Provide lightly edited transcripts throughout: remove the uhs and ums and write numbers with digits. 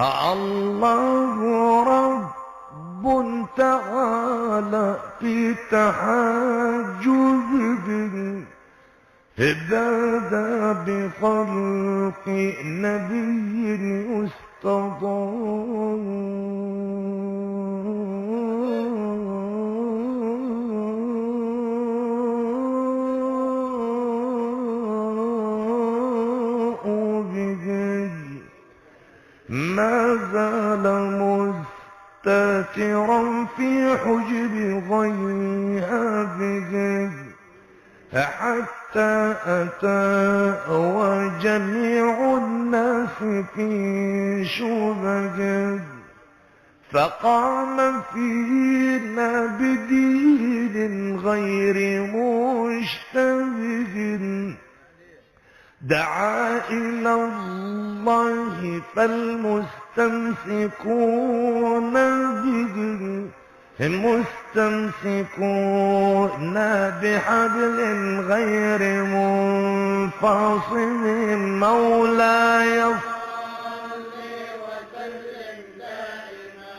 الله رب تعالى في تحجبه بدا بخلق نبي استضاء به ما زال مستترا في حجب غيها به حتى أتى وجميع الناس في شبه فقام فينا بدين غير مشتبه دعا إلى الله فالمستمسكون به مستمسكون بحبل غير منفصل مولاي صل وسلم دائما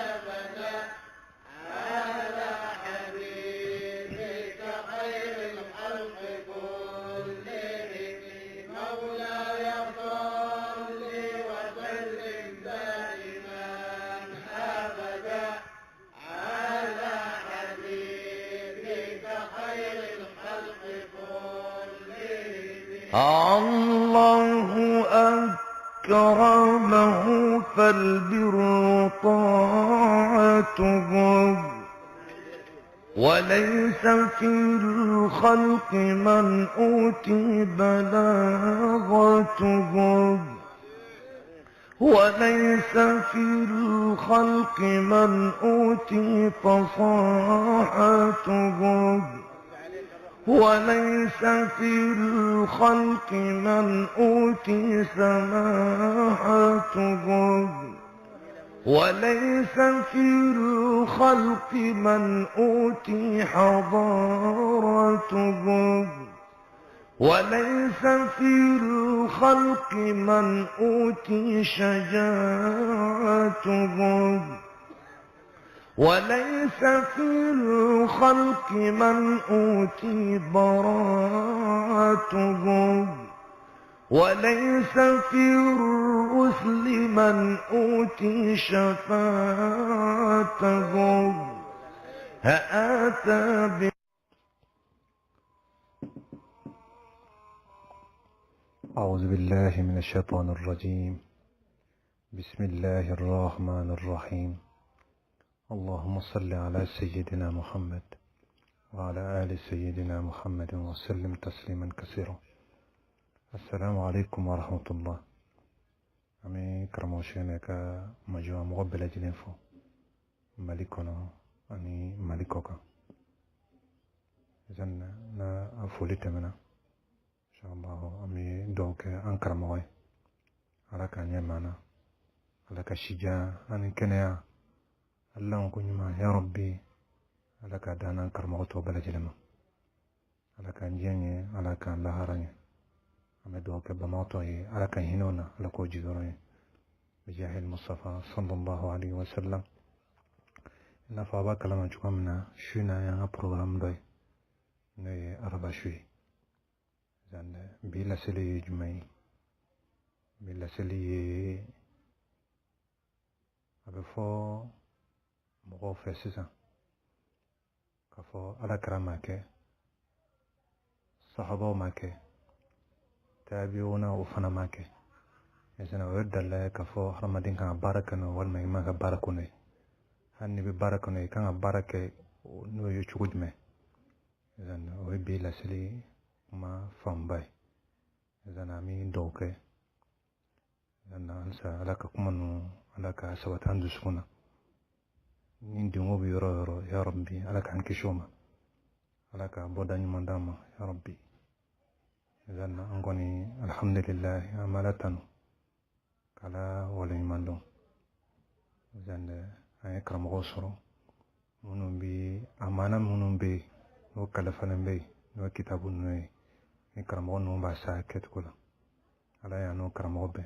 أبدا على حبيبك خير الخلق كلهم مولاي صل وسلم دائما أبدا على حبيبك خير الخلق كلهم الله أكرمه فالبر طاعته وليس في الخلق من أوتي بلاغته وليس في الخلق من أوتي فصاحته وليس في الخلق من أوتي سماحته وليس في الخلق من أوتي حضارته وليس في الخلق من أوتي شجاعته وليس في الخلق من أوتي براءته وليس في الرسل من أوتي شفاعته هآتى أعوذ بالله من الشيطان الرجيم. بسم الله الرحمن الرحيم. اللهم صل على سيدنا محمد وعلى آل سيدنا محمد وسلم تسليما كثيرا. السلام عليكم ورحمة الله. أمي كرموشينك مجموعة مقبلة جنفو ملكنا أني ملكك إذن نا أفوليت منا إن شاء الله. أمي دوك أنكر موي على كان يمانا على كشجاع أني كنيا الله كنيما يا ربي على كدانا أنكر موتو بلا جلما على كان جيني على كان لهارني أمي دوك بموتوي على كان هنونا على كوجي دوري بجاه المصطفى صلى الله عليه وسلم. إن فابا كلام جوامنا شونا يا بروغرام دوي نوي أربع شوي زان بلا سلي جمعي بلا سلي أبفو مغوفة سيسا كفو على كرامك صحابو ماك تابعونا وفنا ماك إذن ورد الله كفو رمضان كان باركنا والما ما باركوني هني بباركوني كان بارك نو يشود مه إذن وبي لسلي ما فهم باي إذن أمي دوكه إذن أنسى لك كمنو لك سوت عنده سكونة نندي مو بيرو يا ربي لك عن كشومة لك بوداني منداما يا ربي. إذن أنقني الحمد لله أمالتنا كلا ولي مندوم إذن أكرم غصرو منو بي أمانة منو بي نو كلفنا بي نو كتاب نو أكرم غنو باسا كتكولا على يا نو كرم غبي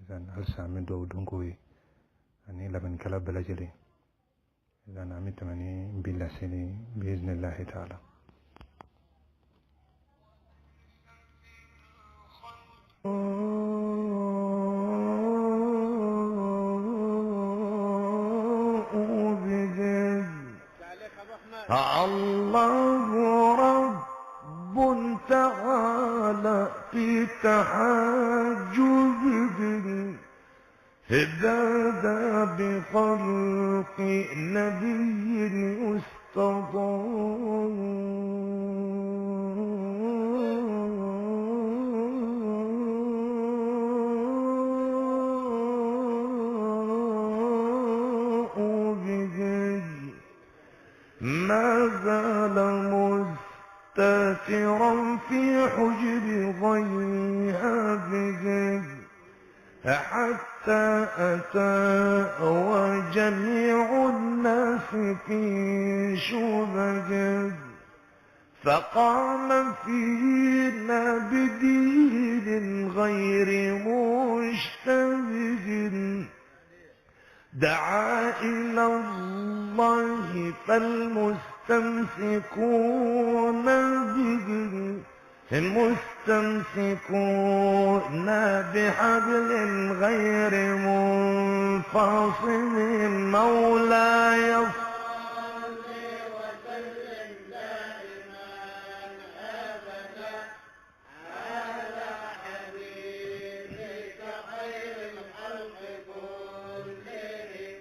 إذن هل سامن دو دونكوي أني لمن كلا بلجلي إذن عمي تمني بلا سني بإذن الله تعالى. الله رب تعالى في تحجب هدادا بخلق نبي ما زال مستترا في حجب ضيها بجد حتى أتى وجميع الناس في شبجد فقام فينا بدين غير مشتبه دعا إلى الله فالمستمسكون به المستمسكون بحبل غير منفصل مولاي صل وسلم دائما أبدا على حبيبك خير الخلق كلهم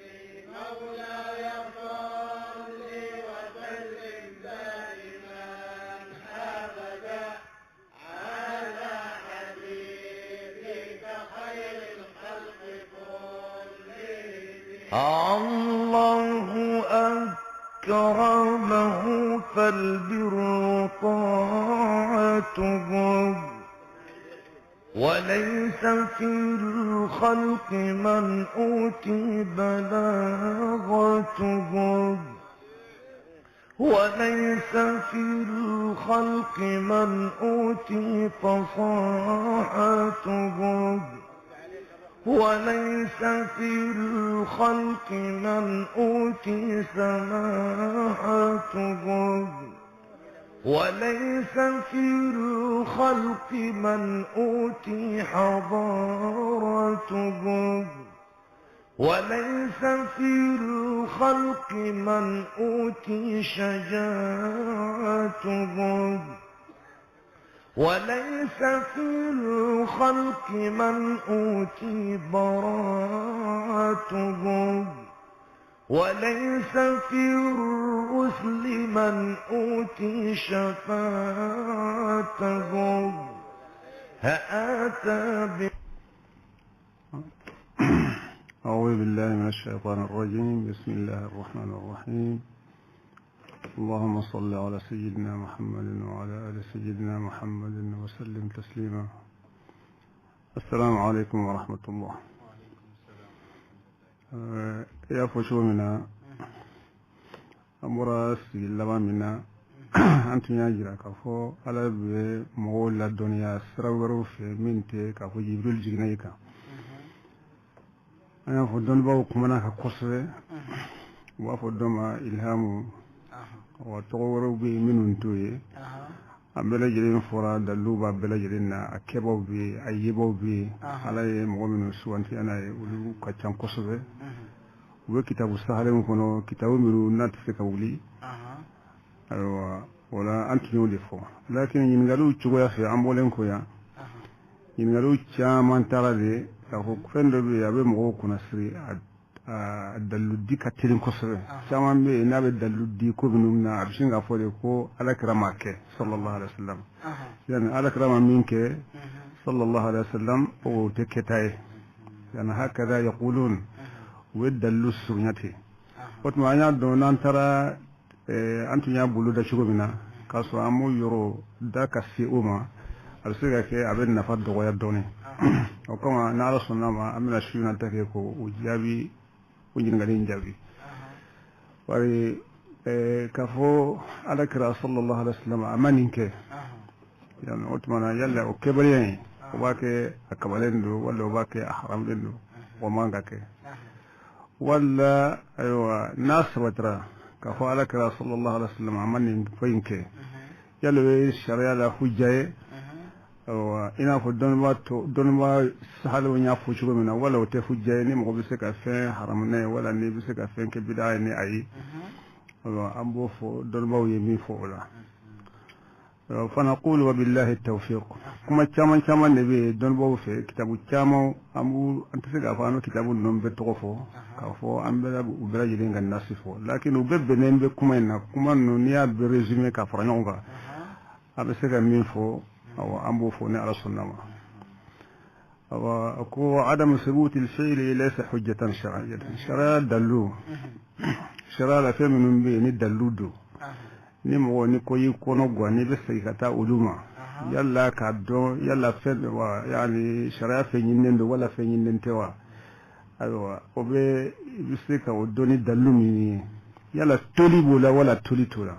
مولاي صل وسلم دائما أبدا على حبيبك خير الخلق كلهم الله أكرمه فالبر طاعته وليس في الخلق من أوتي بلاغته وليس في الخلق من أوتي فصاحته وليس في الخلق من أوتي سماحته وليس في الخلق من أوتي حضارته وليس في الخلق من أوتي شجاعته وليس في الخلق من أوتي براءته وليس في الرسل من أوتي شفاعته هآتى أعوذ بالله من الشيطان الرجيم. بسم الله الرحمن الرحيم. اللهم صل على سيدنا محمد وعلى آل سيدنا محمد وسلم تسليما. السلام عليكم ورحمة الله. يا فشومنا أمراس لما منا أنتم يجرا كفو على بمغول الدنيا سرورو في منتي كفو جبريل جنيكا أنا فدون باوكم أنا كقصة وفدون إلهام وتغورو بي منون توي أبلا جرين فرا دلوبا بلا جرين أكبو بي أيبو بي على مغمن سوان في أنا ولو كتشان قصة وكتاب السهل مكونو كتاب مرو ناتفك ولي أيوة ولا أنت يولي فو لكن ينقلوا تشويا في عمولين كويا ينقلوا تشامان ترى دي أخو فندو بي أبي مغو كنا سري الدلو دي كتيرين كسر شامان بي نابي الدلو دي كو بنومنا أبشين غفولي كو على كرامك صلى الله عليه وسلم يعني على كرام منك صلى الله عليه وسلم أو تكتاي يعني هكذا يقولون والدلو السنيتي وتمانيا دونان ترى أنتم يا بلودا شغلنا كاسو أمو يرو دا كسي أوما أرسلك كي أبين نفاد دغويا دوني وكما نعرف سنما أمنا شيونا تكيكو وجابي وجنغالين جابي واري كفو على كرا صلى الله عليه وسلم أمانينك يعني وتمانا يلا وكبريني وباكي أكبالندو ولا وباكي أحرام لندو ومانغاكي ولا أيوة ناس وترى كفالك رسول الله عليه وسلم عمني فينك يلوي الشريعة لا حجة ina fo don ma sahalo nya fo chugo mina wala o te fujje ni mo bi se ka fe haram ne wala ni bi se ka fe ke bid'a ni ayi ambo fo don ma yemi fo la fa naqul wa billahi at-tawfiq kuma chaman ne be don bo fe kitabu chamo amu anta se ga fa no kitabu non be to fo ka fo ambela u bela jide ngan nasifo lakin u bebbe ne be kuma na kuma no ni a be résumé ka fra nyonga abe se ga min fo أو أمبو فوني على السنة أو عدم ثبوت الفعل ليس حجة شرعية شرع دلو شرع لا في من بين دلو دو نمو نكوي كونو غني بس يكتا علوما يلا كادو يلا فين يعني شرع في نين ولا في نين توا أيوة أبي بسيكا ودوني دلو مني يلا تولي بولا ولا تولي تولا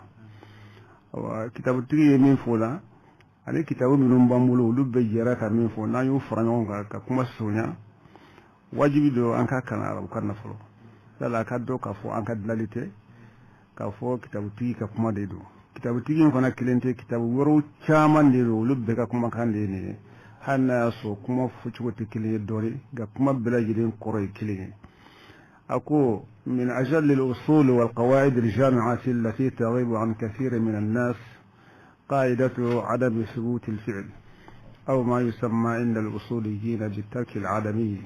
أو كتاب تيجي من فولا ale kitabu minnu b'an bolo olu bɛ jɛra ka min fɔ n'an y'u fara ɲɔgɔn kan ka kuma sonya wajibi don an ka kalan arabukan na fɔlɔ yala a ka dɔn k'a fɔ an ka dilali tɛ k'a fɔ kitabutigi ka kuma de don kitabutigi in fana kelen tɛ kitabu wɛrɛw caman de don olu bɛɛ ka kumakan de ye nin ye hali n'a y'a sɔrɔ kuma fɔcogo tɛ kelen ye dɔɔnin nka kuma bɛɛ lajɛlen kɔrɔ ye kelen ye a ko min ajal al-usul wal qawaid al-jami'ati allati taghibu an kathir min an-nas قاعدة عدم ثبوت الفعل أو ما يسمى عند الأصوليين بالترك العدمي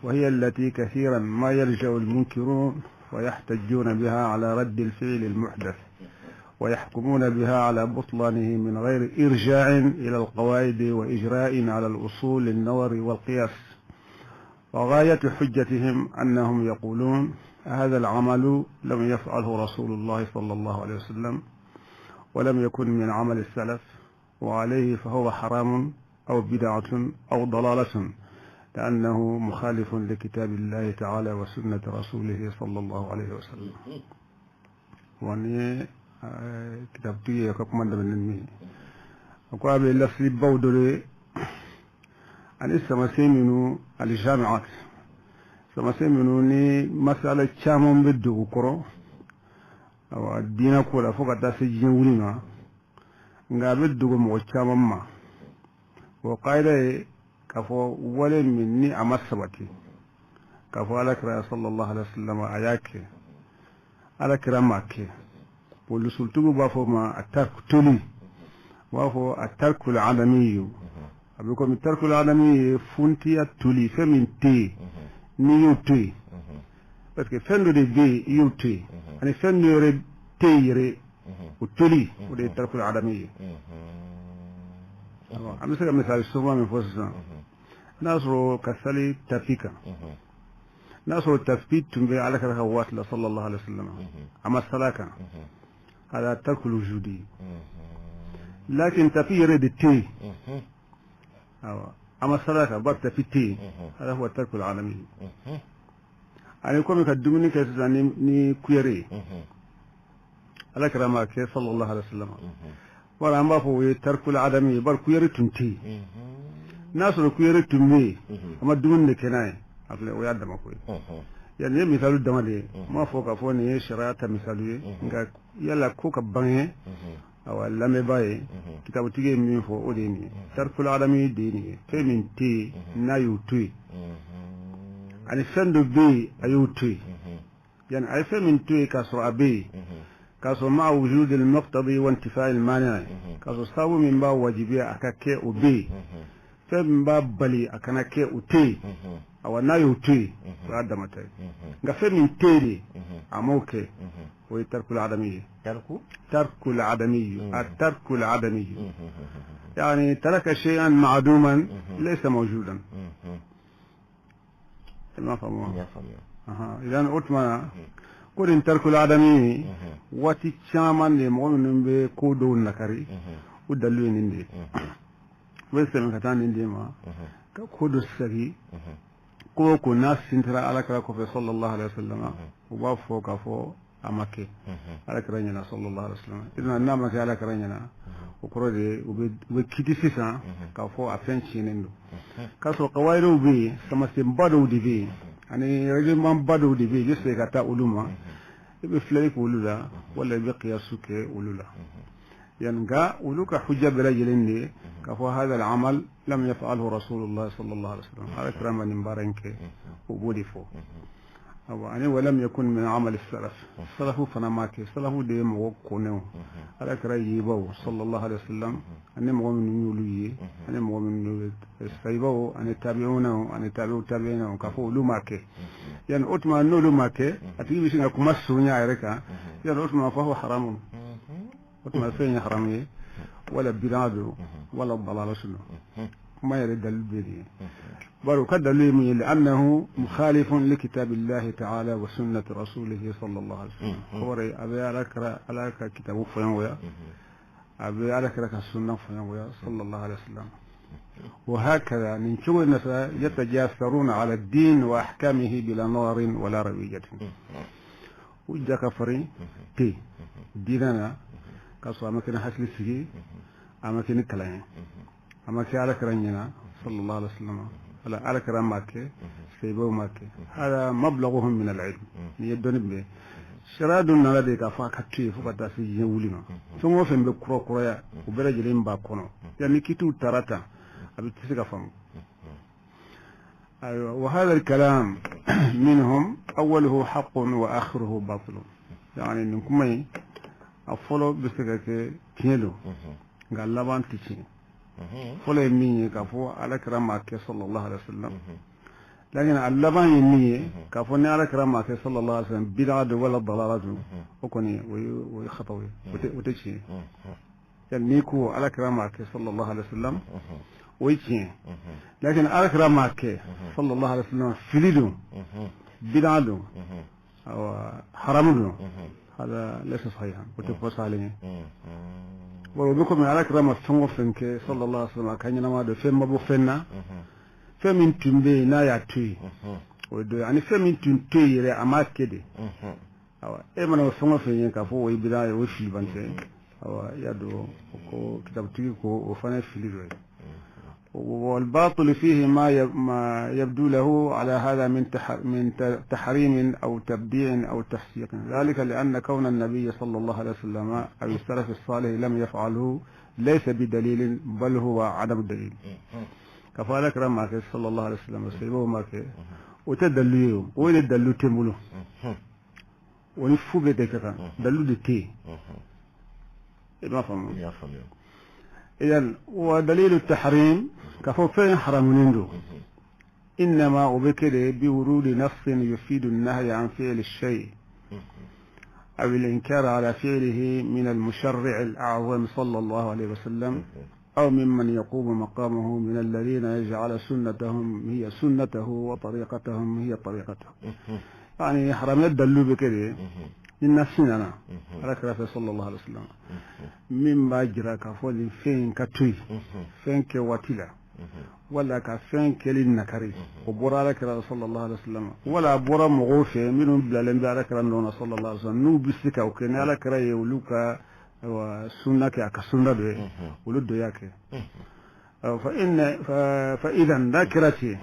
وهي التي كثيرا ما يلجأ المنكرون ويحتجون بها على رد الفعل المحدث ويحكمون بها على بطلانه من غير إرجاع إلى القواعد وإجراء على الأصول النظر والقياس وغاية حجتهم أنهم يقولون هذا العمل لم يفعله رسول الله صلى الله عليه وسلم ولم يكن من عمل السلف وعليه فهو حرام أو بدعة أو ضلالة لأنه مخالف لكتاب الله تعالى وسنة رسوله صلى الله عليه وسلم واني كتابتي يكاكم من المي وقال باللفظ بودري أن السمسيمنو الجامعات سمسيمنو ني مسألة شامون بدو كرو awa dina ko la foka ta se jin wulima nga be dugo mo chama ma wa qaida ka fo wala min ni amasabati ka fo ala kira sallallahu alaihi wasallam ayake ala kira makke polu sultugo ba fo ma atarku tuli wa fo atarku al-adami abiko mi tarku al-adami funti atuli femin te ni yuti parce que fendo de be yuti ani fendo yore teyre o toli o de tarku al-adami am saka misal souvent me fosa nasro kasali tafika nasro tafit tumbe ala ka wasla sallallahu alaihi wasallam ama salaka ala tarku al-wujudi لكن تفير التي أما الصلاة بات في التي هذا هو الترك العالمي أنا يكون كدومني كذا ني كيري على كرامك صلى الله عليه وسلم ولا ما هو ترك العالمي بل كيري تنتي ناس كيري تمي أما دومني كناي أقول ويا دم أقول يعني مثال الدمالي ما فوق فوني شرائط مثالي يلا كوك بانه awa lame baye kitabu tige min fo o de ni tarkul adami de ni femin te na yutu ani fendo be ayutu yani ay femin te kaso abe kaso ma wujud al muqtadi wa intifa al mani kaso sawu min ba wajibi akake obe fem ba bali akana ke uti awa na yutu wa adamata nga femin te de amoke وترك العدمية ترك العدمية الترك العدمي يعني ترك شيئا معدوما ليس موجودا ما فهموا إذا قلت ما قل إن ترك العدمي وتشامان لمؤمن بكودو النكري ودلوين عندي بس من كتان عندي ما كودو السري كوكو ناس سنترا على كراكو صلى الله عليه وسلم وبافو كفو أمكي على كرنينا صلى الله عليه وسلم إذن النامك على كرنينا وكرودي وبكتي سيسا كافو أفين شينندو كاسو قوائلو بي سمسين بادو دي بي يعني رجل من بادو دي بي جسي كتا أولوما يبي فلايك أولولا ولا يبي قياسوك أولولا ينقى أولوك حجة بلا جلندي كفو هذا العمل لم يفعله رسول الله صلى الله عليه وسلم هذا كلام نمبارنك وبودي فو أو يعني ولم يكن من عمل السلف السلف فنماك السلف دي موقونه هذا كرام يبو صلى الله عليه وسلم أن مؤمن يولي أن مؤمن يستيبو أن يتابعونه أن يتابعوا تابعينه كفو لماك يعني أتما أنه لماك أتيجي بشيء كمسو نعركه يعني أتما فهو حرام وتما فين حرامي ولا بلاد ولا الضلال سنه ما يرد البدي بل كدليل لأنه مخالف لكتاب الله تعالى وسنة رسوله صلى الله عليه وسلم خوري أبي عليك كتاب فينويا أبي عليك السنة فينويا صلى الله عليه وسلم وهكذا نشوف الناس يتجاسرون على الدين وأحكامه بلا نظر ولا روية وجا كفري تي ديننا كاسو أماكن حسل السجي أماكن كلاين أماكن على كرانينا صلى الله عليه وسلم على كرام ماكي سيبو ماكي هذا مبلغهم من العلم يدون به شرادنا لديك فاكتشي فقط في يولينا ثم فين بكرو كرويا وبرجلين باكونو يعني كيتو تراتا أبي تسيك فهم أيوة وهذا الكلام منهم أوله حق وآخره باطل يعني إنكم أفولو بسكك كيلو قال لبان تيجي فولو يمني كفو على كرامك صلى الله عليه وسلم لكن اللبان يمني كفوني على كرامك صلى الله عليه وسلم بدعة ولا ضلالات وكوني ويخطوي وتجي يعني نيكو على كرامك صلى الله عليه وسلم ويجي لكن على كرامك صلى الله عليه وسلم فيليدو بدعة أو حرامدو هذا ليس صحيحا وتفوس عليه ولو من على كرامة فنك صلى الله عليه وسلم كان ينام فين ما بوفنا فين من تنبي نايا توي ودو يعني فين من تنتي يرى أمات كده أو إيه من وفنا فين كفو يبدأ يوشي بنتي أو يدو كتاب تيجو وفنا فيليري والباطل فيه ما يبدو له على هذا من تحريم أو تبديع أو تحسيق ذلك لأن كون النبي صلى الله عليه وسلم أو السلف الصالح لم يفعله ليس بدليل بل هو عدم دليل كفالك رمك صلى الله عليه وسلم وسيبه ماك وتدليه وين الدلو تموله ونفو بدك دلو دتي ما فهموا إذن ودليل التحريم كفوفين حرمين دو إنما وبكده بورود نص يفيد النهي عن فعل الشيء أو الإنكار على فعله من المشرع الأعظم صلى الله عليه وسلم أو ممن يقوم مقامه من الذين يجعل سنتهم هي سنته وطريقتهم هي طريقته يعني حرم يدلوا بكده إن سننا ركرة صلى الله عليه وسلم مما جرى كفول فين كتوي فين كواتيلا ولا كفين كلينكري وبورا ركرة صلى الله عليه وسلم ولا بورا مغوفة منهم بلا لنبا ركرة لنا صلى الله عليه وسلم نو بسكا وكنا ركرة يولوكا وسنة كسنة ده ولد ياك فإذا ذاكرتي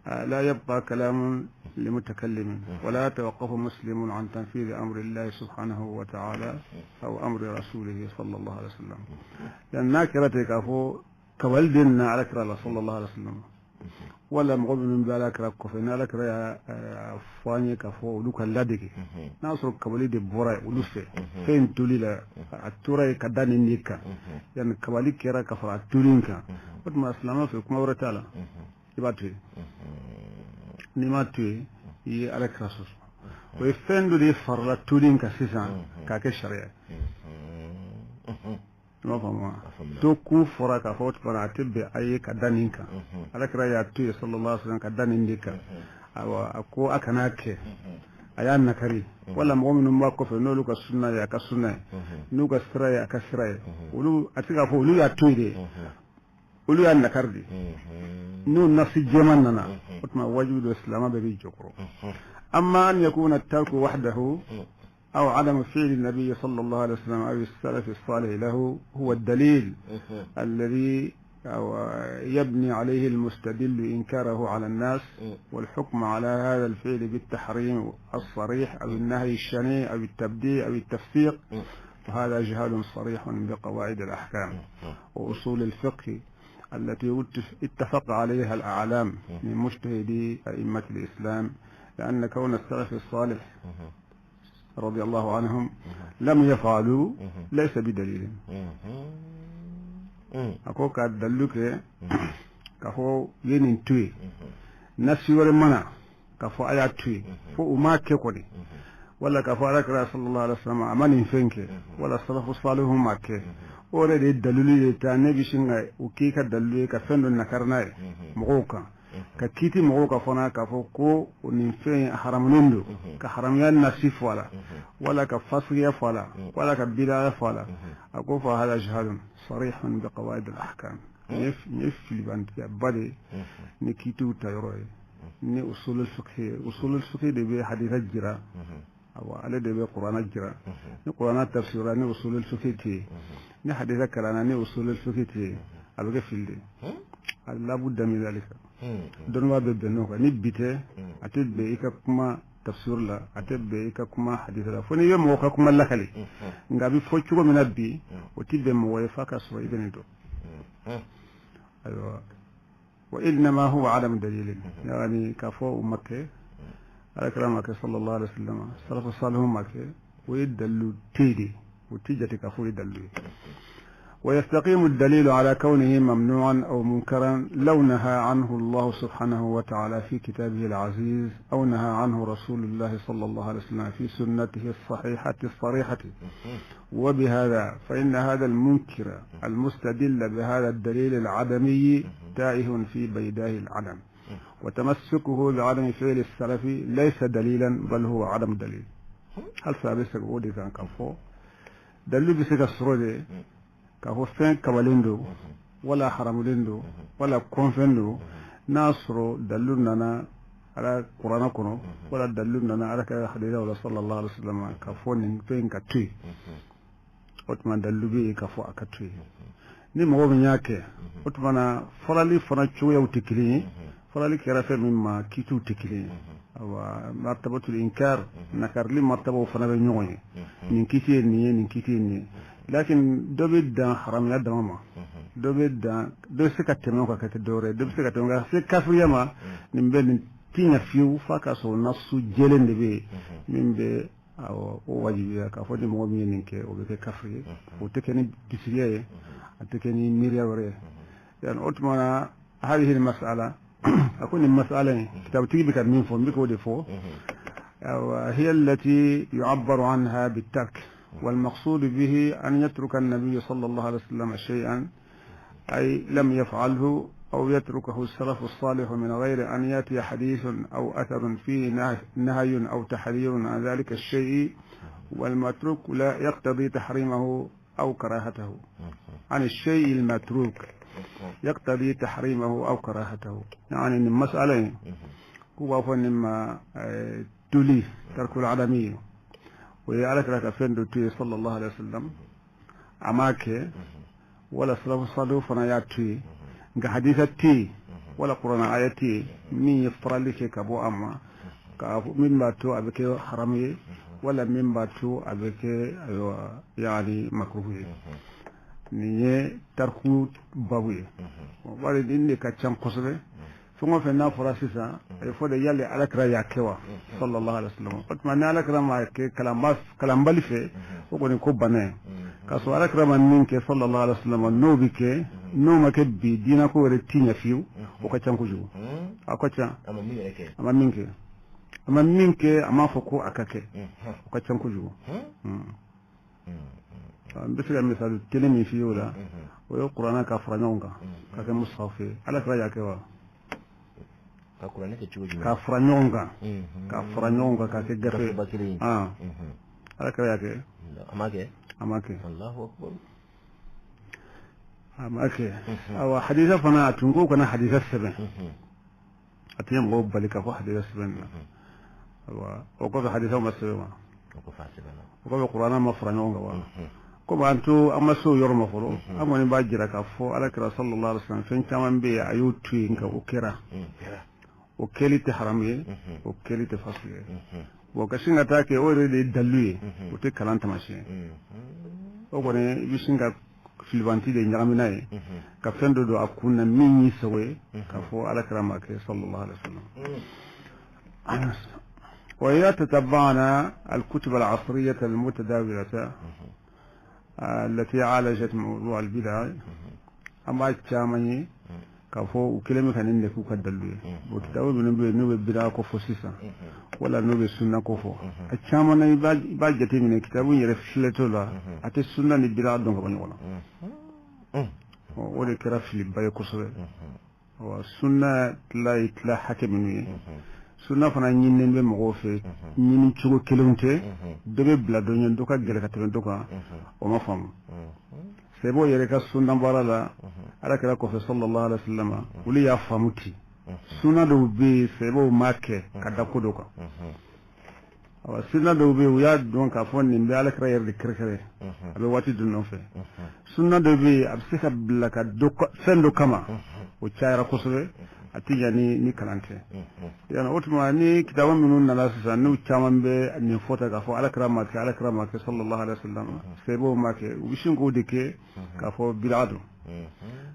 لا يبقى كلام لمتكلم ولا يتوقف مسلم عن تنفيذ أمر الله سبحانه وتعالى أو أمر رسوله صلى الله عليه وسلم لأن ناكرتك أفو كوالدنا على كرة صلى الله عليه وسلم ولا مغضب من بالك ركفنا لك رأي فاني كفو لك اللادك ناصر كوالد بوراء ولسه فين تولي التوري كدان النيكا يعني كوالد كرا كفر التولينكا وما أسلامه في كمورة تعالى يباتي نماتي على كراسوس ويفندو دي فرلا تولين كسيسان كاكي شريعة ما فهموا توكو فرا كفوت فرا تبي أي كدانينكا على كرايا توي صلى الله عليه وسلم كدانينكا أو أكو أكناك أيان نكري ولا مؤمن ما كفر نولو كسنة يا كسنة نو كسرة يا كسرة ولو أتيك فولو يا توي دي ولو يا نكردي نو نفسي جماننا وتما وجود الإسلام ببي جكرو أما أن يكون الترك وحده أو عدم فعل النبي صلى الله عليه وسلم أو السلف الصالح له هو الدليل الذي يبني عليه المستدل إنكاره على الناس والحكم على هذا الفعل بالتحريم الصريح أو النهي الشنيع أو التبديع أو التفسيق، وهذا جهال صريح بقواعد الأحكام وأصول الفقه التي اتفق عليها الأعلام من مجتهدي أئمة الإسلام، لأن كون السلف الصالح رضي الله عنهم لم يفعلوا ليس بدليل. أكو كدلوك كفو ينين توي نسي ورمنا كفو آيات توي فو ما كيكوني ولا كفو ركلا صلى الله عليه وسلم أمان فينك ولا السلف الصالح ما كي ورد الدليل تاني بيشنا وكيك الدليل كفن النكرناي مغوكا ككيتي مغوكا فنا كفو كو ونفين حرمنندو كحرميان نسيف ولا كفاسية ولا كبداية أكو فهذا جهال صريح بقواعد الأحكام. نف لبنت بدي نكيتو تيروي ني أصول الفقه دي حديث الجرا أو على دي قرآن الجرا ني قرآن التفسير ني أصول الفقه تي ني حديث كلام ني أصول الفقه تي أبغى فيلدي لا بد من ذلك دون وابد بنوكا ني بيته أتد بيكا كما tafsir la atebbe ka kuma hadith la foni yemo ka kuma lakali ngabi foccugo min abbi o tibbe mo way faka so ibn do aywa wa inma huwa adam dalil yani kafo makke ala kalamaka sallallahu alaihi wasallam salafu salihu makke wa yadallu tidi wa tijati kafo yadallu ويستقيم الدليل على كونه ممنوعا أو منكرا لو نهى عنه الله سبحانه وتعالى في كتابه العزيز أو نهى عنه رسول الله صلى الله عليه وسلم في سنته الصحيحة الصريحة. وبهذا فإن هذا المنكر المستدل بهذا الدليل العدمي تائه في بيداه العدم، وتمسكه بعدم فعل السلف ليس دليلا بل هو عدم دليل. هل سابسك ودي كان كفو دليل بسك السرودي كهو فين كواليندو ولا حرامليندو ولا كونفندو ناصرو دللنا على قرآن كونو ولا دللنا على حديث ولا صلى الله عليه وسلم كفون فين كتوي وتمان دلبي كفو أكتوي ni mo be nyake utmana farali fana chuya utikili farali kerafe mimma kitu tikili awa martabatul inkar nakarli martaba fana be nyoy nin kiti ni lakin dobidda haram ya dama dobidda do sekatema ko kake dore do sekatema se kafiyama nimbe tinya fiu faka so nasu jelende be mimbe awo o wajibi ka fodi mo mi ninke o be kafiye o tekeni disriye atekeni miriyawre yan otmana هذه المسألة أكون المسألة كتاب تجيبك من فون بك ودي فو هي التي يعبر عنها بالترك، والمقصود به أن يترك النبي صلى الله عليه وسلم شيئا أي لم يفعله أو يتركه السلف الصالح من غير أن يأتي حديث أو أثر فيه نهي أو تحذير عن ذلك الشيء، والمتروك لا يقتضي تحريمه أو كراهته. عن الشيء المتروك يقتضي تحريمه أو كراهته، يعني المسألة هو فنما تولي ترك العدمية ويعرف لك فين صلى الله عليه وسلم أماك ولا سلف الصالح فنياتي كحديث تي ولا قرآن آياتي من يفر لك كبو أما من باتو أبكي حرامي ولا من باتو أبكي يعني مكروه ni tarku babuye wale dinne ka can kusube fungo fe na fura sisa e fo de yalle alakra ya kewa sallallahu alaihi wasallam fatma na alakra ma ke kalambali fe ko ni ko bane ka so alakra man minke sallallahu alaihi wasallam no bike no make bi dina ko re tinya fiu o ka can kuju akocha ama minke ama foko akake o ka can kuju بسرعة مثال كلمة فيه ولا ويقرأنا كفرانيونغا كمصحف على كذا كوا كفرانيونغا كجفة على كذا أماكن الله أكبر أو حديث فنا أتنقو كنا حديث السبع أتيم غوب بالك فو حديث السبع أو وقف حديثهم السبع ko qur'ana ma fara ɲɔgɔn kan wa ko an to an ma so yɔrɔ ma fɔlɔ an kɔni b'a jira k'a fɔ alakira sallallahu alaihi wasallam fɛn caman bɛ yen a y'o to yen nka o kɛra o kɛli tɛ haramu ye o kɛli tɛ fasu ye bon ka sin ka taa kɛ o yɛrɛ de ye dalilu ye o tɛ kalan taamasiyɛn o kɔni i bɛ sin ka filibanti de ɲagamina ye ka fɛn dɔ don a kun na min y'i sago ye k'a fɔ alakira ma kɛ sallallahu alaihi wasallam وإذا تتبعنا الكتب العصرية المتداولة التي عالجت موضوع البدع أما الشامني كفو وكلمة كان إنك كدلوه وكتابه بنبي نوب البدع كفو سيسا ولا نوب السنة كفو الشامني باجت من كتابه يرفشلته لا أتى السنة البدع دون كمان ولا ولا كرافل باي كسر والسنة لا يتلا حكم منه sunna fana ɲininen bɛ mɔgɔw fɛ ɲini cogo kelenw tɛ dɔ bɛ bila dɔ ɲɛ dɔ ka gɛlɛ ka tɛmɛ dɔ kan o ma faamu sɛbɛw yɛrɛ ka sunna baara la alakira kɔfɛ sallallahu alaihi wasallam olu y'a faamu ten sunna dɔw bɛ yen sɛbɛw m'a kɛ ka da ko dɔ kan sunna dɔw bɛ yen u y'a dɔn k'a fɔ nin bɛ alakira yɛrɛ de kɛrɛkɛrɛ a bɛ waati dɔ nɔfɛ sunna dɔw bɛ yen a bɛ se ka bila ka fɛn dɔ kama o cayara kosɛbɛ a tɛ ɲa ni kalan tɛ yana o tuma ni kitabu minnu nana sisan n'u caman bɛ nin fɔ ta k'a fɔ alakira ma kɛ sallallahu alaihi wasallam sɛbɛw ma kɛ u bɛ sin k'o de kɛ k'a fɔ bid'a don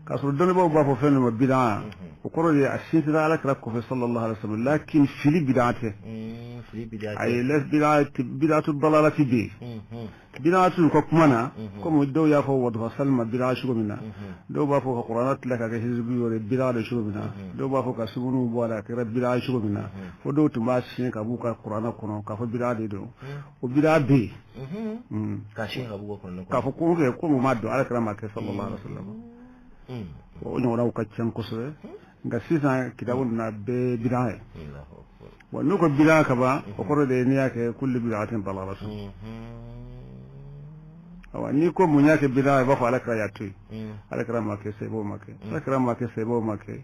k'a sɔrɔ dɔnnibaw b'a fɔ fɛn dɔ ma bid'a o kɔrɔ de a sinsera alakira kɔfɛ sallallahu alaihi wasallam lakin fili bid'a tɛ a ye bid'atu dalalati bɛ yen bid'atu ka kuma na comme dɔw y'a fɔ wadduha salma bid'a cogo min na dɔw b'a fɔ ka kuranɛ tila ka kɛ hizbi yɔrɔ bid'a de cogo min na dɔw b'a fɔ ka suguniw bɔ a la a kɛra bid'a cogo min na fo dɔw tun b'a siɲɛ ka b'u ka kuranɛ kɔnɔ k'a fɔ bid'a de don o bid'a bɛ yen k'a fɔ ko kɛ ko mun m'a dɔn alakira ma kɛ sallallahu alaihi wasallam o ɲɔgɔnnaw ka ca kosɛbɛ nka sisan kitabu nana bɛɛ bid'a ye wa n'u ko bid'a ka ban o kɔrɔ de ye n'i y'a kɛ kulli bid'atin dalalatun awa n'i ko mun y'a kɛ bid'a ye i b'a fɔ alakira y'a to yen alakira ma kɛ sɛbɛw ma kɛ alakira ma kɛ sɛbɛw ma kɛ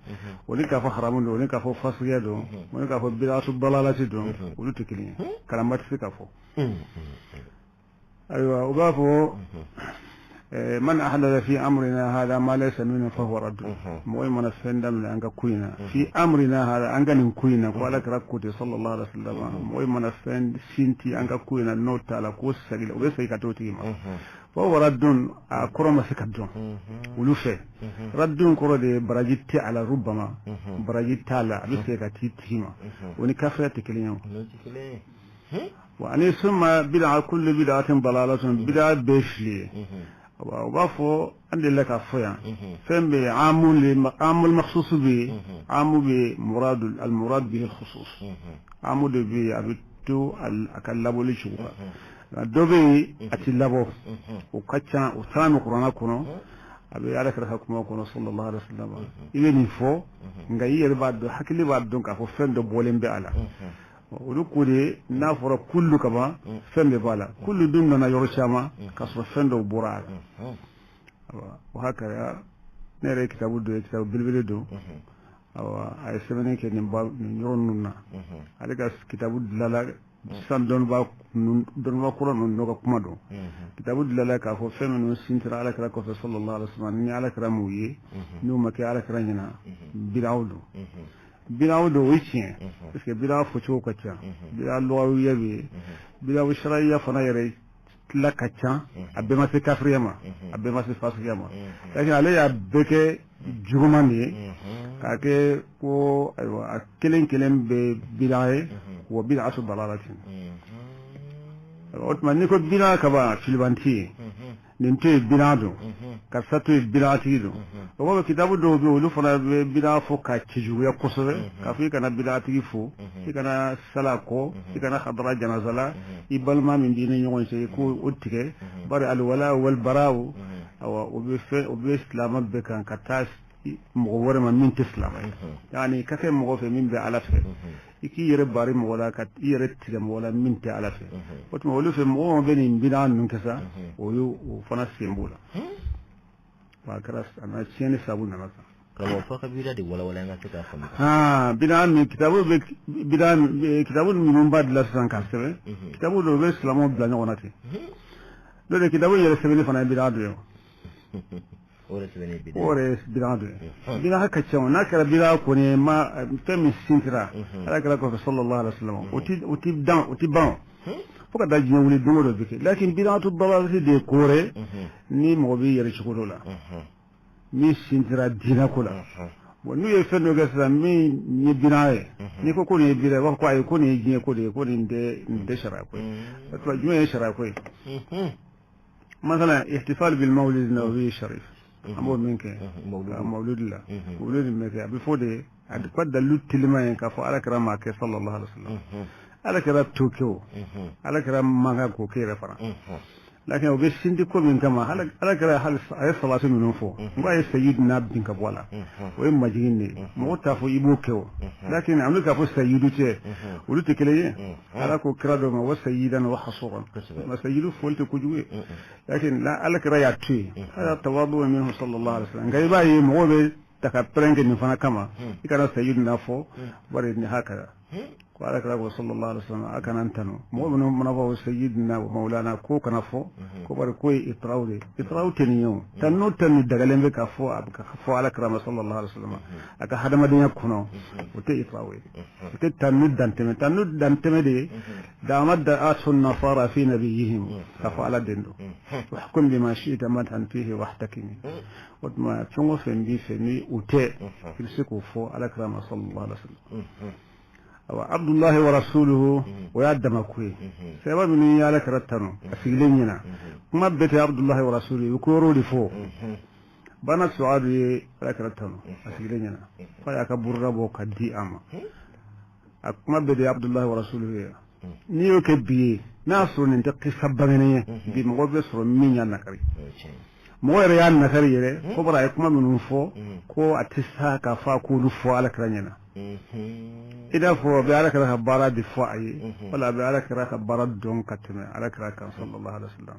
o ni k'a fɔ haramu don o ni k'a fɔ fasigiya don o ni k'a fɔ bid'atu dalalati don olu tɛ kelen ye kalanba tɛ se k'a fɔ ayiwa u b'a fɔ من أحدث في أمرنا هذا ما ليس منه فهو رد موي من السندم لأنك كوينا في أمرنا هذا أنك نكوينا قالك ركوتي صلى الله عليه وسلم موي من السند سنتي أنك كوينا نوت على كوس سجل ويسي كتوتي فهو رد كرم سكدون ولوفه رد كرد براجيتي على ربما براجيتي على بسيكتي تيما ونكافر تكلينه وأن ثم بدعة كل بدعة ضلالة بدعة بيشلي وبافو عند لك أفيا فهم عام المخصوص به عام بمراد المراد به الخصوص عام به أبتو الأكلابو لشوا دوبي أتلابو وكتشا وثاني قرآن كونو أبي على كره كما كونو صلى الله عليه وسلم إذا نفو نجاي يرباد حكي بعد دونك أفو فهم دو بولين بألا olu ko de n'a fɔra kullu kama fɛn bɛ b'a la kullu dun nana yɔrɔ caman k'a sɔrɔ fɛn dɔw bɔra a la o hakɛya ne yɛrɛ ye kitabu dɔ ye kitabu belebele don a ye sɛbɛnni kɛ nin yɔrɔ ninnu na ale ka kitabu dilanla sisan dɔnniba kura ninnu n'o ka kuma don kitabu dilanla k'a fɔ fɛn minnu sintira alakira kɔfɛ sallallahu alaihi wasallam ni alakira m'u ye n'u ma kɛ alakira ɲɛna bid'aw don bid'aw do o tiɲɛ parce que bid'a fɔcogo ka ca bid'a lɔgɔwiya bɛ yen bid'a sharaiya fana yɛrɛ tila ka ca a bɛɛ ma se kafiriya ma a bɛɛ ma se fasigiya ma c'est ale y'a bɛɛ kɛ juguman de ye k'a kɛ ko ayiwa a kelen kelen bɛ bid'a ye wa bid'atu dalalatin o tuma n'i ko bid'a ka ban filibanti ye nin to ye bid'a don karisa to ye bid'a tigi don o kɔfɛ kitabu dɔw bɛ yen olu fana bɛ bid'a fɔ ka cɛjuguya kosɛbɛ k'a fɔ i kana bid'a tigi fo i kana sala kɔ i kana hadara janaza la i balima min b'i ni ɲɔgɔn cɛ i k'o tigɛ bari alwala wal bara'u awa o bɛ silamɛ bɛɛ kan ka taa mɔgɔ wɛrɛ ma min tɛ silamɛ ye yani ka kɛ mɔgɔ fɛ min bɛ ala fɛ i k'i yɛrɛ bari mɔgɔ la ka i yɛrɛ tigɛ mɔgɔ la min tɛ ala fɛ o tuma olu fɛ mɔgɔ bɛ nin bid'a ninnu kɛ sa o fana sen b'o la wa a kɛra a na tiɲɛni sababu nana sa kama fa kabira di wala wala ngata ka fam bida mi kitabu be bida kitabu mi mbad la san ka sebe kitabu do be islamo bla nyonati do de kitabu yele sebe fana bida do ore sebe bida ore bida do bida haka cewa na kara bida ko ne ma femi sintira ala kala ko sallallahu alaihi wasallam uti ban foka da jinya wuli dungo do bike lakin bid'atu dalalati de kore ni mo bi yere ci ko la mi sintira dina ko la bon nu ye fendo ga sa mi ni binaye ni ko ni bira wa ko ay ko ni jinya ko de ko ni de shara ko to jinya shara ko مثلا احتفال بالمولد النبوي الشريف امور منك مولود الله مولود منك بفودي قد دلت لما كفو على كرامك صلى الله عليه وسلم على كرام توكيو على كرام ماغا كوكي رفرا لكن وبس سندي كو من كما على كرام حال اي صلاه من فوق باي سيدنا بن كبولا وي ماجيني موتا فو يبوكيو لكن عملك فو سيدو تي ولت كلي على كو كرادو ما وسيدنا وحصورا ما سيدو فولت كوجوي لكن لا على كرام ياتي هذا تواضع منه صلى الله عليه وسلم غاي باي موبي تكبرنك نفنا كما كان سيدنا فو بري هكذا قال كلام صلى الله عليه وسلم أكن أنتنو مؤمن من أبو سيدنا ومولانا كو كنفو كبر كوي إطراو تنيو تنو دغلين بك فو على كلام صلى الله عليه وسلم أك هذا ما دنيا كنو وتي إطراوي وتي تنو دانتمي دي دامد آت النصارى في نبيهم كفو على دندو وحكم بما شئت مدحا فيه واحتكمي وما تشونغو فني وتي كلسكو فو على كلام صلى الله عليه وسلم عبد الله ورسوله ويعدم كوي سبب من يالك رتنو أسيلينينا ما بيت عبد الله ورسوله يكوروا لي فوق بنا سعاد يالك رتنو أسيلينينا فيا كبر ربو كدي أما ما بيت عبد الله ورسوله نيو كبي ناصر ننتقي سبعينية بمغرب سر مين ينكري مغير ينكري يره كبر أيكم من فوق كو أتسها كفا كودو فوق على كرنينا إذا فو بيعرك راه براد فاعي ولا بيعرك راه براد دون كتمه على كراك صلى الله عليه وسلم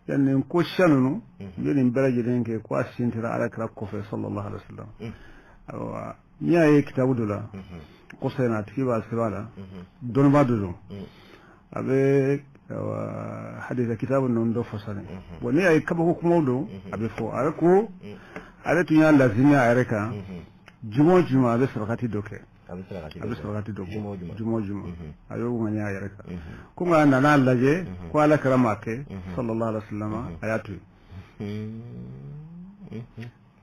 يعني نكو شنو يلي مبرج دينك كو سنترا على كراك كوفي صلى الله عليه وسلم يا كتاب دولا قصينا تكيبا سوالا دون بادو ابي حديث كتاب النوندو فصلي وني اي كبو كمودو ابي فو اركو على تنيا لازم يعركا جمعة بس ركعتي دوكي abis wakati dogo juma ayo nganya yareka kunga nana laje ko ala karamake sallallahu alaihi wasallam ayatu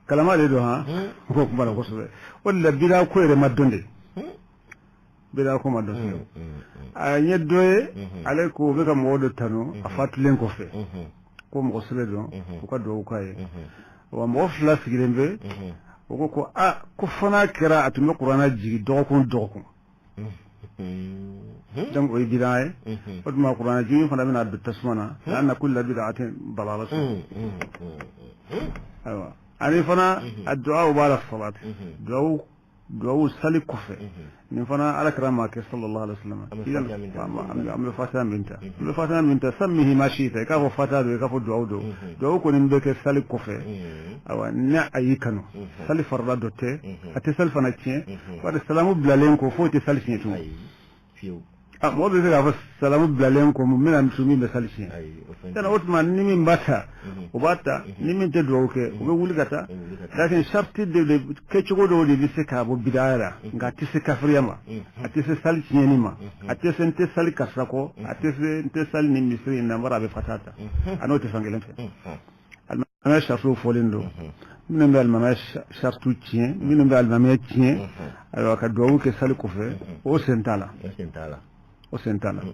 kalama de do ha ko kuma ko so walla bila ko re madonde bila ko madonde anya doye aleko be ka modo tano afatulen ko fe ko mo so le do ko do ko ay wa mo fla sigirembe ko ko fana kira atumi qur'ana jigi dokun dan o bidaye odma qur'ana jigi fana mina bi tasmana anna kullu bid'atin dalalatun aywa ani fana addu'a ba'da salat du'a sali kufe ni fana ala karama ke sallallahu alaihi wasallam amul fatan minta sammihi ma shita ka fo fata do ka fo du'a ko ni be ke sali kufe awa na ayikano sali farda dote ate sal fana tien wa salamu blalen ko fo te sali tien tu mo be ga fa salamu blalen ko mo mina msumi be sali tien tana otman ni min bata o bata ni min te do ke o be wulgata lakin sharti de ke chugo do de bi se ka bo bidara nga tise kafriyama ate se sali tien ni ma ate se te sali kasako ate se te sali ni misri na mara be fatata anote fangelen fe أنا شرطو فوليندو من بعد ما شرطو تين من بعد ما تين أيوة كدوو كسالي كوفي أو سنتالا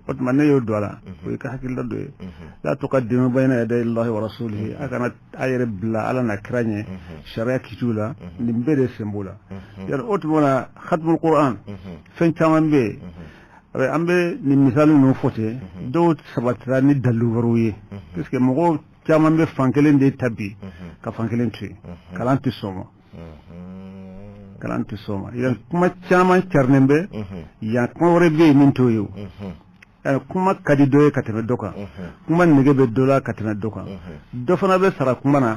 وتمنى يودولا ويكحكي لدوي لا تقدموا بين يدي الله ورسوله أكانت أيرب لا على نكراني شريعة كتولا نبدأ سمبولا يعني أتمنى ختم القرآن فين تمام بي أمبي نمثال نوفوتي دوت سبترا ندلو بروي كيسك مغو caman bɛ fankelen de tabi ka fankelen to yen kalan tɛ sɔn ma yan kuma caman carinen bɛ yan kuma wɛrɛ bɛ yen min t'o ye kuma ka di dɔ ye ka tɛmɛ dɔ kan kuma nege bɛ dɔ la ka tɛmɛ dɔ kan dɔ fana bɛ sara kuma na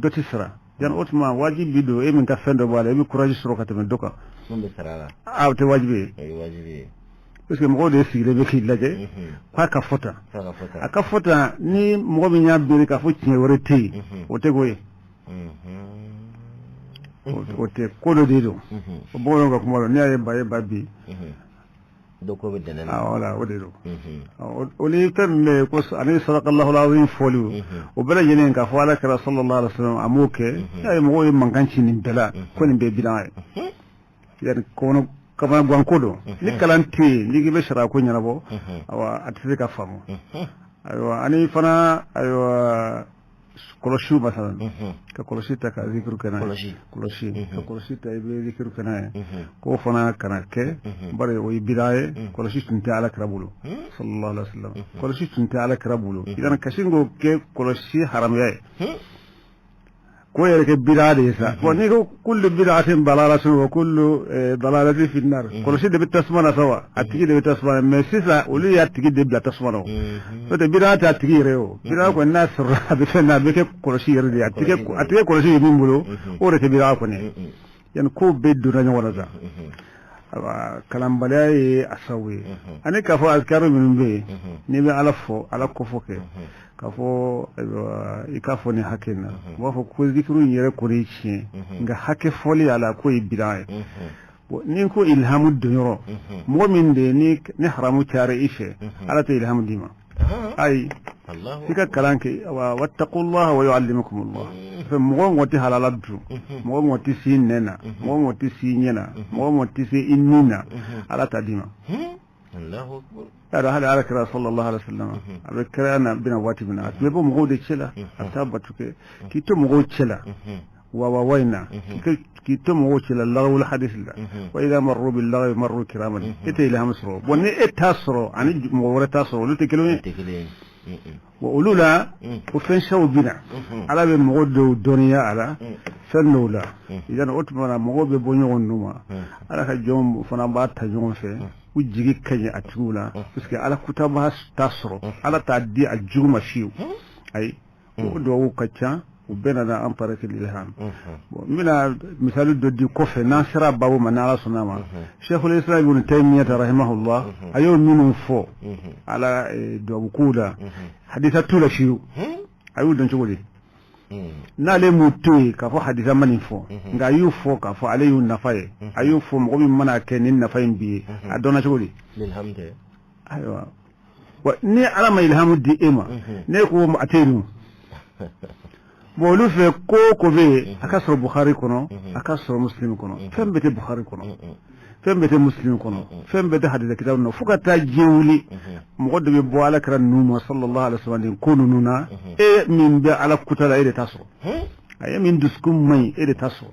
dɔ tɛ sara yan otuma wajibi do e min ka fendo wala e mi courage soro ka teme doka mun be sarala te wajibi parce que mo de sigre be kilaje ka fota aka fota ni mo bi nya be ka fo tiye wore te o te goye o te kodo de do o bo ngo ko mo ni ay baye babbi do ko be denen wala o de do o li tan ko ani sallallahu alazim folu o bela yenen ka fo ala kara sallallahu alaihi wasallam amuke ay mo yi manganci ni bela ko ni be bidan yar ko kama gwankodo ni kalanti ni gibe shara ko nyana bo awa atise ka famu aywa ani fana aywa koloshu masalan ka koloshi ta ka zikru kana koloshi ka koloshi ta ibe zikru kana ko fana kana ke bare o bidaye koloshi tunta ala krabulu sallallahu alaihi wasallam koloshi tunta ala krabulu idan kashingo ke koloshi haram yae ko yere ke bidade sa ko ni ko kullu bid'atin dalalatun wa kullu dalalatin fi an-nar ko shi de bitasmana sawa atigi de bitasmana mais sisa uli atigi de bitasmana so de bid'ata atigi reo bid'a ko nasra be fenna be ke ko shi yere de atigi ko shi min bulo o re ke bid'a ko ne yan ko beddu na wala za kalam balay asawi ani ka fo azkaru min be ni be alafo ala ko foke kafo ikafo ni hakena wafo ko zikru yere ko richi nga hake foli ala ko ibiraye ni ko ilhamu dunyoro mu'min de ni haramu tare ishe ala ta ilhamu dima ay Allah sika kalanke wa wattaqullaha wa yuallimukumullah fa mo ngoti halaladu mo ngoti sinena mo ngoti sinyena mo ngoti si innina ala ta dima Allahu akbar ara hada ala kira sallallahu alaihi wasallam abe kirana bina wati bina mebo mo de chela atabatuke kito mo chela wa waina kito mo chela lawul hadith la wa idha marru bil lagwi marru kiraman ite ila hamsro woni etasro ani mo wala tasro lu tekelo wa ulula ko fen shaw bina ala be mo do doniya ala sanula idan otmana mo be bonyo numa ala ka jom fana ba ta jom fe ujigi kanya atula puisque ala kutaba tasro ala taddi ajuma shiu ay do kacha ubena da amparake ilham mina misalu doddi kofe nasira babu manala sunama sheikhul islam ibn taymiyah rahimahullah ayo minun fo ala do kuda hadithatu la shiu ayu dan chogoli na le mutu ka fo haditha manifo nga yufo ka fo alayhi nafaye ayufo mo min mana kenin nafayin bi adona chogoli lilhamde aywa wa ni ala ma ilhamu di ema ne ko mo atenu bolu fe ko be akasro bukhari kono akasro muslim kono fembete bukhari kono fembete muslim kono fembete hadith kitab no fukata jewli mo goddo be bo ala kran numa sallallahu alaihi wasallam kono nuna e min be ala kutala ede tasro ay min duskum may ede tasro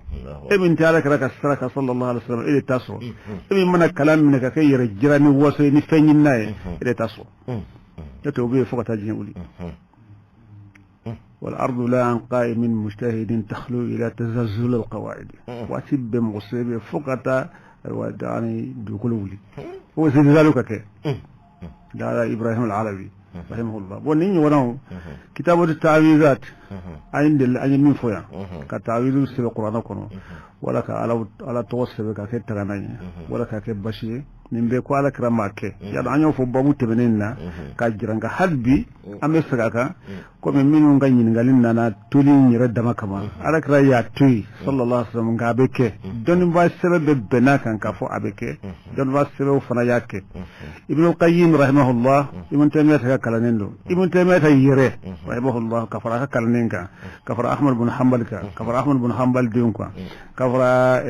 e min taala kraka saraka sallallahu alaihi wasallam ede tasro e min mana kalam min ka kay jirani woso ni fenyin nay ede tasro to be fukata jewli والأرض لا عن قائم مجتهد تخلو إلى تزلزل القواعد واتب مصيبة فقط ودعني دخولي هو زلزالك كي دعا إبراهيم العربي رحمه الله ونين ونو كتاب التعويذات عند من فويا كتعويذ سبق القرآن كنو ولا على توسب كي تغني ولا كي بشي min be ko ala kramake ya da anyo fo babu tebenenna ka jiranga halbi amesaka ka ko min minu ganyin galin na tulin yira dama kama ala kra ya tuy sallallahu alaihi wasallam ga beke don ba sebe be benakan ka fo abeke don ba sebe fana yake ibn qayyim rahimahullah ibn taymiyah ka kalanendo ibn taymiyah yire rahimahullah ka fara ka kalanenka ka fara ahmad ibn hanbal ka fara ahmad ibn hanbal dinka ka fara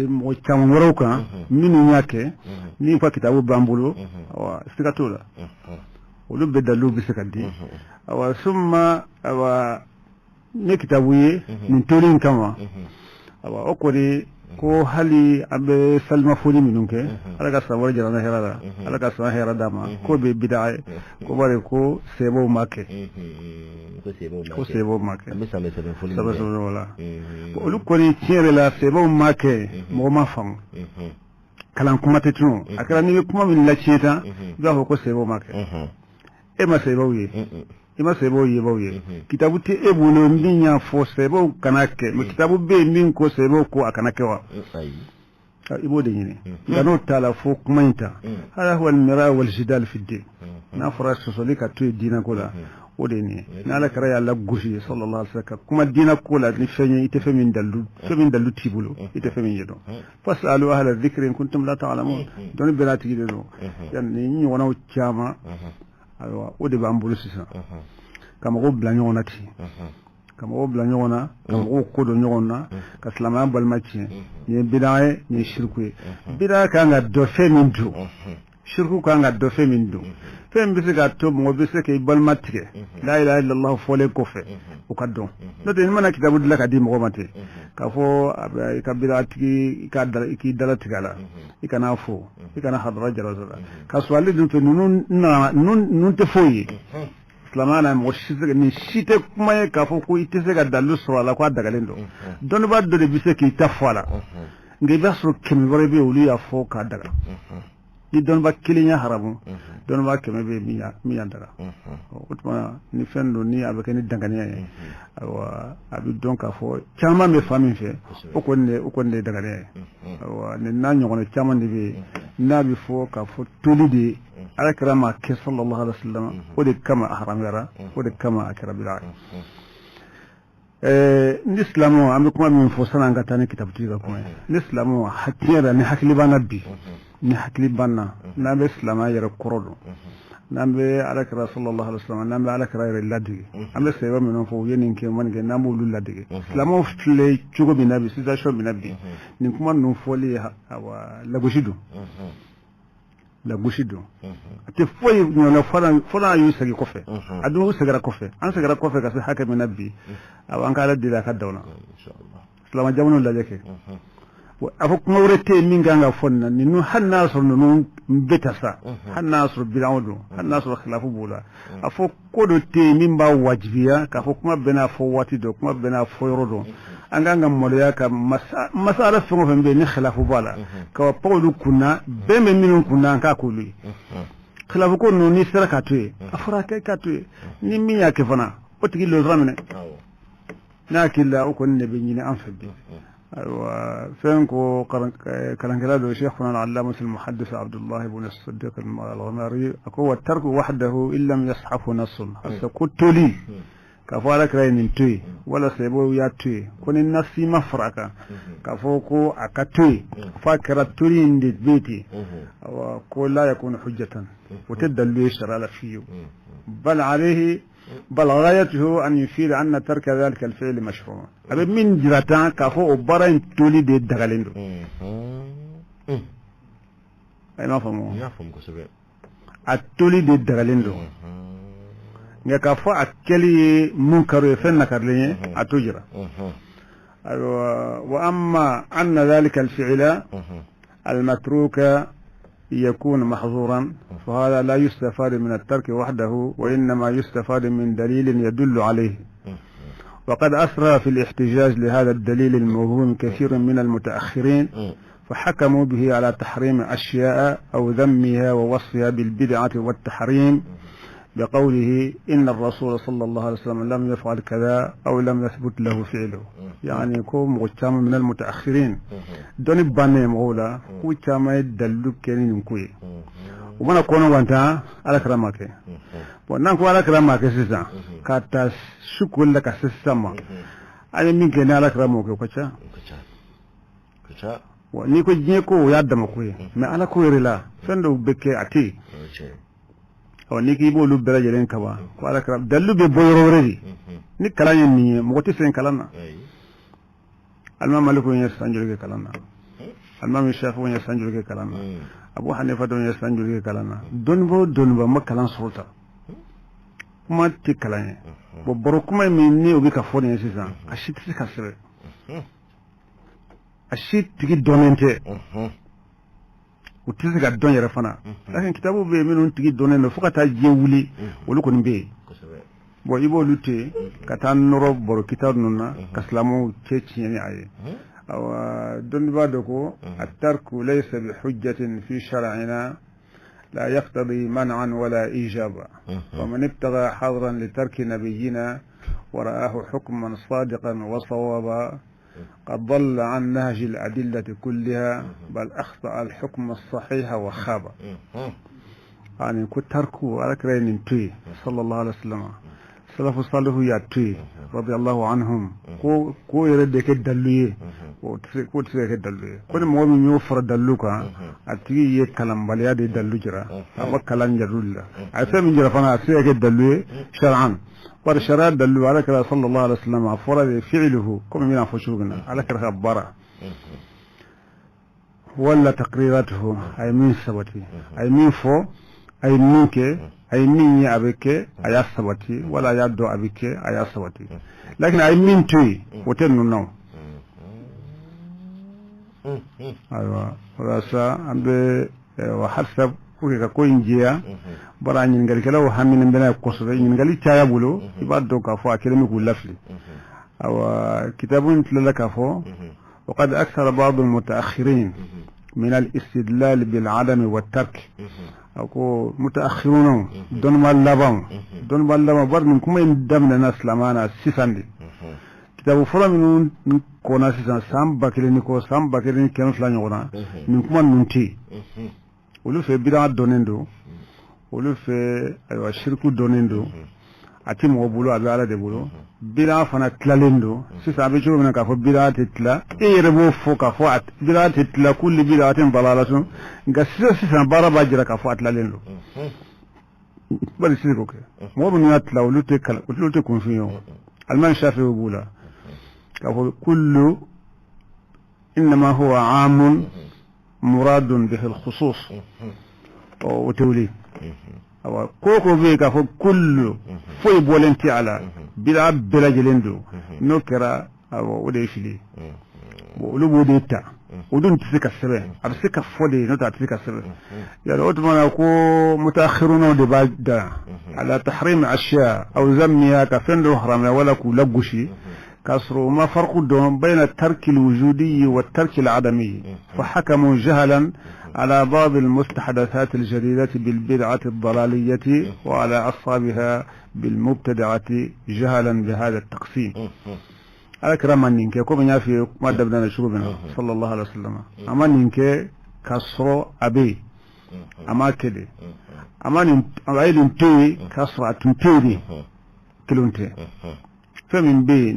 mo cham woroka minu yake ni fa kitabu bambulo wa sikatola ulu bedalu bisikadi wa summa wa ne kitabu ye min torin kama wa okori ko hali abe salma foni minunke ala ka sawar jarana herada ala ka sawar herada ma ko be bid'a ko bare ko sebo make ko sebo make abe same sebe foni wala ulu ko ni tiere la sebo make mo ma fam kalan kuma ta tuno akara ni kuma min laceta za ko sebo make e ma sebo ye ima sebo yebo ye kitabu te ebulo minya fo sebo kanake me kitabu be min ko sebo ko akanake wa ibo de nyine ngano tala fo kumainta hada huwa almira wal jidal fi din na fara sosolika to dina ko la o de ni na la kara ya la gushi sallallahu alaihi wasallam kuma dina ko la ni fenye ite femin dalu tibulo ite femin yedo fasalu ahla dhikri in kuntum la ta'lamun don berati gido yan ni wona chama aywa o de bambulu sisa kama go bla nyona ti kama go bla nyona kama go kodo nyona ka salama balmachi ni bidaye ni shirku bida ka nga do femin du shirku ka nga do femin du fem bisiga to mo bisake balmatike la ilaha illallah fole ko fe o kaddo no de mana kitabu dilla ka di mo mate ka fo ka bidati ka dara ki dala tigala ikana fo ikana hadra jarazala ka swali dun fe nun te foyi islamana mo shise ni shite kuma ka fo ko itese ga dalu so ala ko daga lendo don ba do de bisake ta fola ngi baso kemi bare be uli ya fo ka daga ni don ba kilinya haramu don ba keme be miya daga utma ni fendo ni abake ni dangane wa abi donc afo chama me fami fe o konne daga ne wa ni na nyono chama ni be na bi fo ka fo tolidi alakrama ke sallallahu alaihi wasallam o de kama haram yara o de kama akrabila ni islamu ambe kuma min fo sana ngata ne kitabu tiga kuma ni islamu hakira ni hakli bana bi ni hakli banna nabe islama yara korodo nabe alakra sallallahu alaihi wasallam nabe alakra yara ladigi ambe sebe min fo yenin ke man ke namu lu ladigi islama fle chugo bi nabi situation bi nabi ni kuma no foli awa la gushido ate foyi nyona fona yu sagi kofe adu sagara kofe an sagara kofe ka se hakami nabi awan kala dila ka dawna inshallah islama jamono la leke afo kuma wurete minga nga fonna ni nu hanna so no betasa hanna so bilawodo hanna so khilafu bula afo kodo te mimba wajibiya ka fo kuma bena fo wati do kuma bena fo yorodo anganga moloya ka masala fengo fembe ni khilafu bala ka pawlu kunna bembe minun kunna ka kulu khilafu ko no ni saraka tuye afura ka tuye ni miya ke fana o tigi lo ramene na killa o ko ne be nyine an febbe وفينكو كلام شيخنا العلامة المحدث عبد الله بن الصديق الغماري أكو الترك وحده إن لم يصحفه نص هسه كنت لي كفارك راين توي ولا سيبو يا توي كون الناس مفرقة كفوكو أكتوي فاكرة تولي عند بيتي وكل لا يكون حجة وتدل يشترى فيه بل غايته أن يفيد أن ترك ذلك الفعل مشروع أبي من جراتان كفو أبرين تولي دي دغاليندو أي ما فهموا التولي دي دغاليندو كفو أكلي منكر يفن نكرلين أتجرى وأما أن ذلك الفعل المتروك يكون محظورا فهذا لا يستفاد من الترك وحده وإنما يستفاد من دليل يدل عليه وقد أسرى في الاحتجاج لهذا الدليل الموهوم كثير من المتأخرين فحكموا به على تحريم أشياء أو ذمها ووصفها بالبدعة والتحريم بقوله إن الرسول صلى الله عليه وسلم لم يفعل كذا أو لم يثبت له فعله يعني كوم مجتمع من المتأخرين دوني باني مغولا مجتمع يدلو كينين كوي ومن أكون وانتا على كرامك ونانكو على كرامك سيسا كاتا شكول لك سيسا أنا من كيني على كرامك وكتا ونيكو جيكو يادم كوي ما على كوي رلا فندو بكي أتي o niki bo lu bela jelen kaba wala kala dalu be boyro redi ni kala ni mo ti sen kala na alma maliku nya sanjurge kala na alma shafu nya sanjurge kala na abu hanifa don nya sanjurge kala na don bo makalan sulta kuma ti kala nya bo boro kuma mi ni obi ka fo ne sisa ashiti ka sire ashiti donente utisi ka don yɛrɛ fana lakin kitabu be minnu tigi donnen do fo ka taa diɲɛ wuli olu kɔni be yen bon i b'olu to yen ka taa nɔrɔ baro kitabu ninnu na ka silamɛw cɛ tiɲɛni a ye awa dɔnni b'a dɔn ko atarku laysa bi hujjatin fi shar'ina لا يقتضي منعا ولا إيجابا ومن ابتغى حظرا لترك نبينا ورآه حكما صادقا وصوابا قد ضل عن نهج الأدلة كلها بل أخطأ الحكم الصحيح وخاب. يعني كنت تركوا على كرين توي صلى الله عليه وسلم سلف الصالح يا توي رضي الله عنهم كو يرد كدلوي كو تسير كدلوي كل مؤمن يوفر دلوكا أتي يكلم بالياد دلوجرا أما كلام جرول عسام جرا فانا تسير كدلوي شرعا والشرع دلوا على كلا صلى الله عليه وسلم فرض فعله كم من فشوقنا على كلا خبرة ولا تقريراته أي من سبتي أي من فو أي منك أي من أبيك أي سبتي ولا يدو أبيك أي سبتي لكن أي من توي وتنو نو أيوة وراسا عند وحسب kuke ko injiya bara nyin ngal kala o hammin bena ko so nyin ngal tiaya bulo ibaddo ka fo akere mi ko lafli aw kitabun tlaka fo وقد أكثر بعض المتأخرين من الاستدلال بالعدم والترك أكو متأخرون دون ما لبان برن كم يندمنا ناس لمانا سيساندي كتاب فرا من كونا سيسان سام باكرين كو سام باكرين كانوا فلان يغنا من كم ننتي ولو في بدعة دونيندو ولو في أيوة شركو دونيندو أتي مقبولو أبي على دبولو بدعة فنا تلاليندو سيسا أبي شو من كافو بدعة تتلا يربو فو كافو بدعة تتلا كل بدعة ضلالة سيسا بارا باجرا كافو تلاليندو بل سيسا كي مو بني أتلا ولو تكون فيهم المان شافي وبولا كافو كل إنما هو عام مراد به الخصوص وتولي أو كوكو بيكا فو كل فوي بولنتي على بلا بلا جلندو نوكرا أو وديشلي ولو بوديتا ودون تسيكا السبع أبسيكا فودي نوتا تسيكا السبع يعني أتمنى أكو متأخرون ودبادا على تحريم أشياء أو زمنها كفندو حرام ولا كولغوشي كسروا ما فرق بين الترك الوجودي والترك العدمي فحكموا جهلا على بعض المستحدثات الجديدة بالبدعة الضلالية وعلى أصحابها بالمبتدعة جهلا بهذا التقسيم. على كرام نينك يكون يافي ما دبنا نشوفنا صلى الله عليه وسلم أما نينك كسروا أبي أما كده أما نينتي كسروا تنتيري كلونتي فمن بي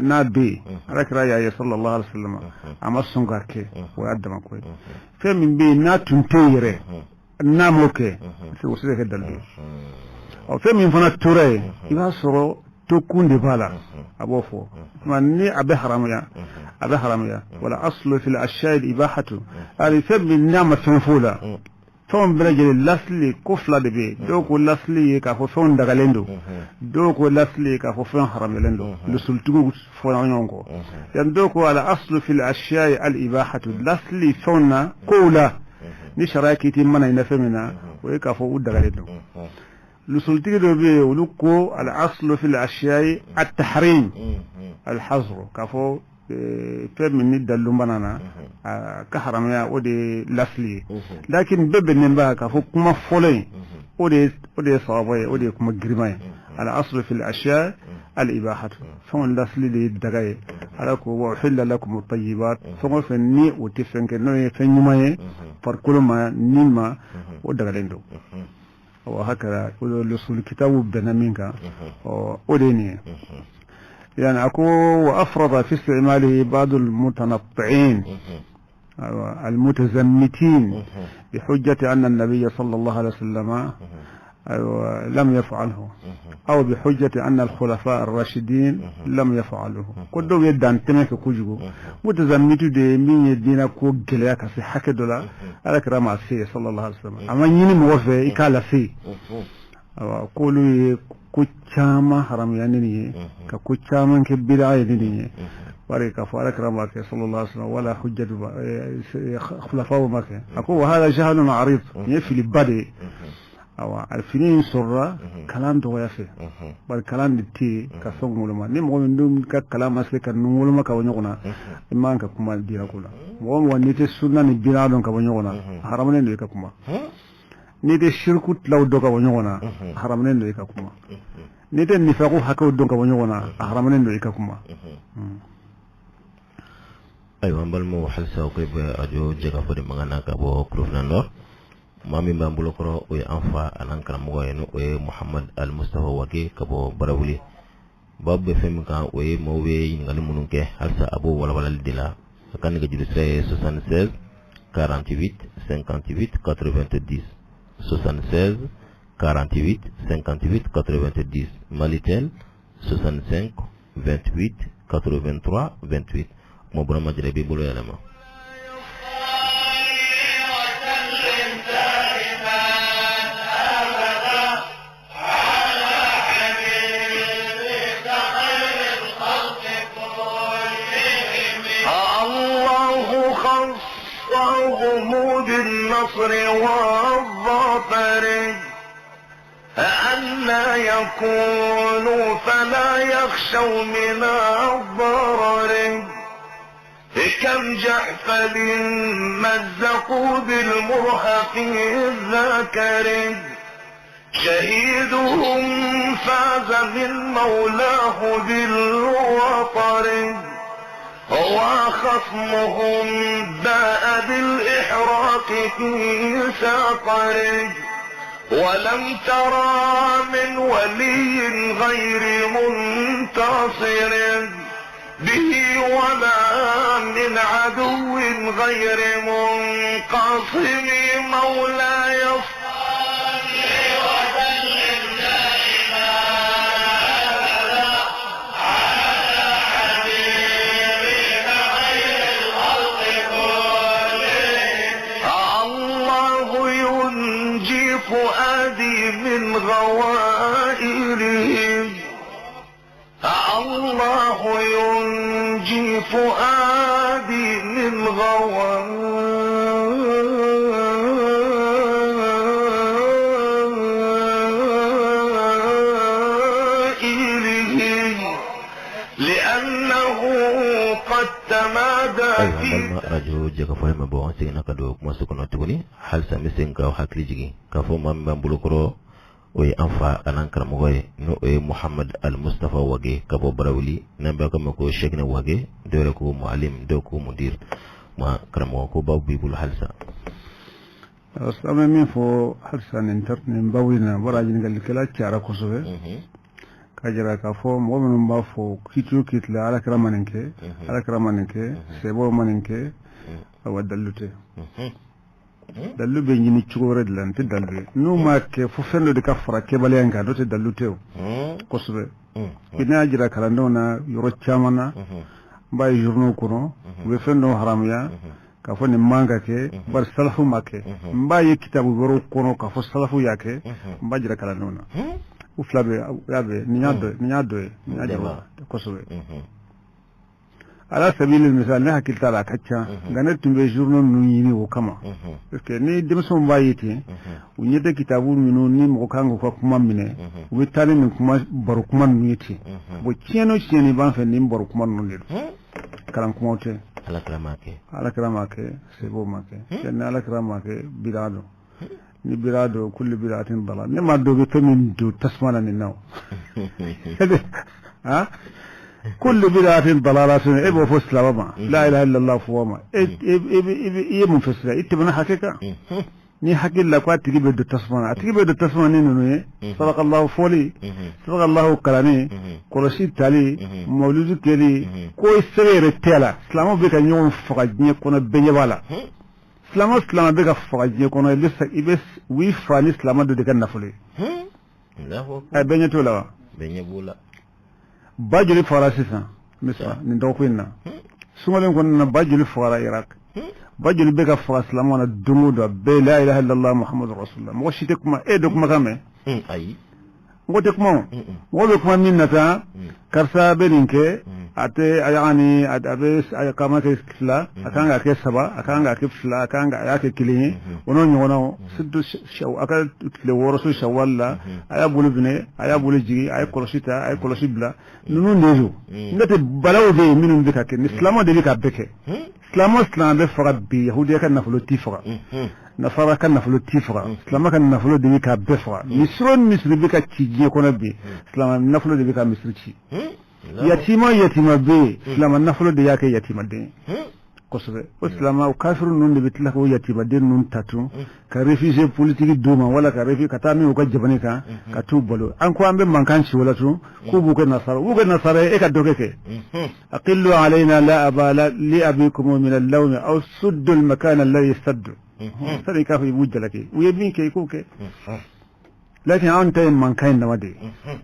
نا بي ركرا يا صلى الله عليه وسلم اما سونغاكي وادما كوي فمن بي نا تنتيري نا موكي سو سيده دالبي او فمن فنا توري يباسرو تكون دي بالا ابوفو ماني ابي حراميا ولا اصل في الاشياء الاباحه هذه سبب النعمه تنفولا فون بلاجي لاسلي كفلا دبي دوكو لاسلي كافو فون دغالندو دوكو لاسلي كافو فون حراملندو لسلتو فون نونكو يعني دوكو على اصل في الاشياء الاباحه لاسلي فونا كولا نشراكي تمنا ينفمنا ويكافو دغالندو لسلتو دبي ولوكو على اصل في الاشياء التحريم الحظر كافو فمن ندلو بنانا كحرميا ودي لاسلي لكن ببن باكا فوق فولين ودي صابي ودي كما غريماي على اصل في الاشياء الاباحه فون لاسلي دي دغاي على كو وحل لكم الطيبات فون فني وتفنك نوي فنيماي فركل ما نيما ودغالندو وهكذا لسول كتاب بنامينكا وديني يعني أكو وأفرض في استعماله بعض المتنطعين المتزمتين بحجة أن النبي صلى الله عليه وسلم لم يفعله أو بحجة أن الخلفاء الراشدين لم يفعله كدو يدان تمك كوجو متزمتو دي من يدينا كو جلياك في حكي دولا على كرام السي صلى الله عليه وسلم أما يني موفي إكالا سي قولوا كوچاما حرام يعني كوچاما كبدعة يعني بارك فارك رمك صلى الله عليه وسلم ولا حجة خلفاء مكة أقول هذا جهل عريض يفي البدء awa alfini sorra kalan to ya fe bar kalan ditti ka songuluma ni mo ndum ka kalama se kan nguluma ka wonyona imanka kuma dira kula mo wonni te sunna ni bina don ka wonyona haramane ne ka kuma ni te shirku law do ka wonyona haramane ne ka kuma ni te nifaqu hakaw do ka wonyona haramane ne ka kuma aywa mbal mo halsa ko be ajo jega fodi magana ka bo krufnandor mami mbambulo koro o anfa anankara mo no o Muhammad Al Mustafa wage kabo barawuli babbe femi ka o mo we ngal mununke halsa abo wala wala dila kan ga judu 76 48 58 90 76 48 58 90 Malitel 65 28 83 28 mo brama jere bi bolo yalama بالنصر والظفر أَنَّى يكونوا فلا يخشوا من الضرر كم جحفل مزقوا بالمرهق الذاكر شهيدهم فاز من مولاه بالوطر وخصمهم باء بالإحراق في ساقر ولم ترى من ولي غير منتصر به ولا من عدو غير منقصم مولاي فؤادي من غوائرهم الله ينجي فؤادي من غوائرهم لأنه قد تمادى في radio jaga fay ma bo sina kado kuma sukono tuguni hal sami senka hakli jigi ka fo mam bambulu koro o anfa anan karamo goy no e Muhammad Al Mustafa wage kabo barawli namba ko mako shegna wage dore ko muallim do ko mudir ma karamo ko baw bibul halsa asama min fo halsa nin tartin bawina baraji ngal kala ciara ko sobe kajira ka fo mo min ba fo kitu kitla ala kramaninke sebo maninke awa dallute dallube nyini chugore dlante dalbe no ma ke fo fendo de ka fara ke balenga do te dallute ko sobe ina jira kala ndona yoro chamana bay journaux kono be fendo haramya ka fo ni manga ke bar salafu make mbaye kitabu goro kono ka fo salafu yake mbajira kala ndona uflabe yabe ninyado ko sobe ala sabili misal ne hakilta la kacca ganet tumbe journaux nu yini o kama parce que ni demso mbayiti unyete kitabu minu ni mo kango ko kuma mine wi tani min kuma baru kuma nuyiti bo cieno cieni ban fe ni baru kuma nundir kalam kuma ote ala kramake sebo make ken ala kramake bilado ni bilado kullu bilatin dala ne ma do be femin do tasmana ni naw ha كل بدعة ضلالة إبو فسلا وما لا إله إلا الله فوما إيه منفسلا إتبنا حقيقة ني حقي لك واتجي بدو تسمعنا أتجي بدو تسمعنا نينو صدق الله فولي صدق الله كلامي كرسي تالي مولود كلي كوي سرير تلا سلامو بك نيوم فقدني كنا بنيوالا سلامو بك فقدني كنا لسه إبس ويفاني سلامو دو دكان نفولي بنيتولا بنيبولا bajuli fara sisan misra nin dokwinna sumalen konna bajuli fara iraq bajuli beka fara islamana dumudo be la ilaha illallah muhammadur rasulullah mo shite kuma dokuma kame ayi ngote kuma ngobe kuma minnata karsa beninke ate ayani adabe kama ke fla akanga ke saba akanga ke fla akanga yake kilinye ono nyono siddu shaw aka le woroso shawalla aya bulu bine aya bulu jigi aya kolosita aya kolosibla nunu nejo ngate balaw de minum bika ke islamo de bika beke islam be fara bi yahudiya kan naflo tifra nasara kan naflo tifra islam kan naflo de bika befra misri bika cije kono bi islam naflo de bika misri yatima be islam naflo de yake yatima de kosre islam au kafiru nun de bitla ko yatima de nun tatu ka réfugié politique duma wala ka réfugié katami ko jabani ka tubalo an ko ambe mankanci wala tu ko bu ko nasara e ka dogeke aqillu alaina la abala li abikum min al-lawm aw suddu al-makan alladhi saddu sai ka fi wujjalake uyemin ke ko ke lakin anta man kain da wade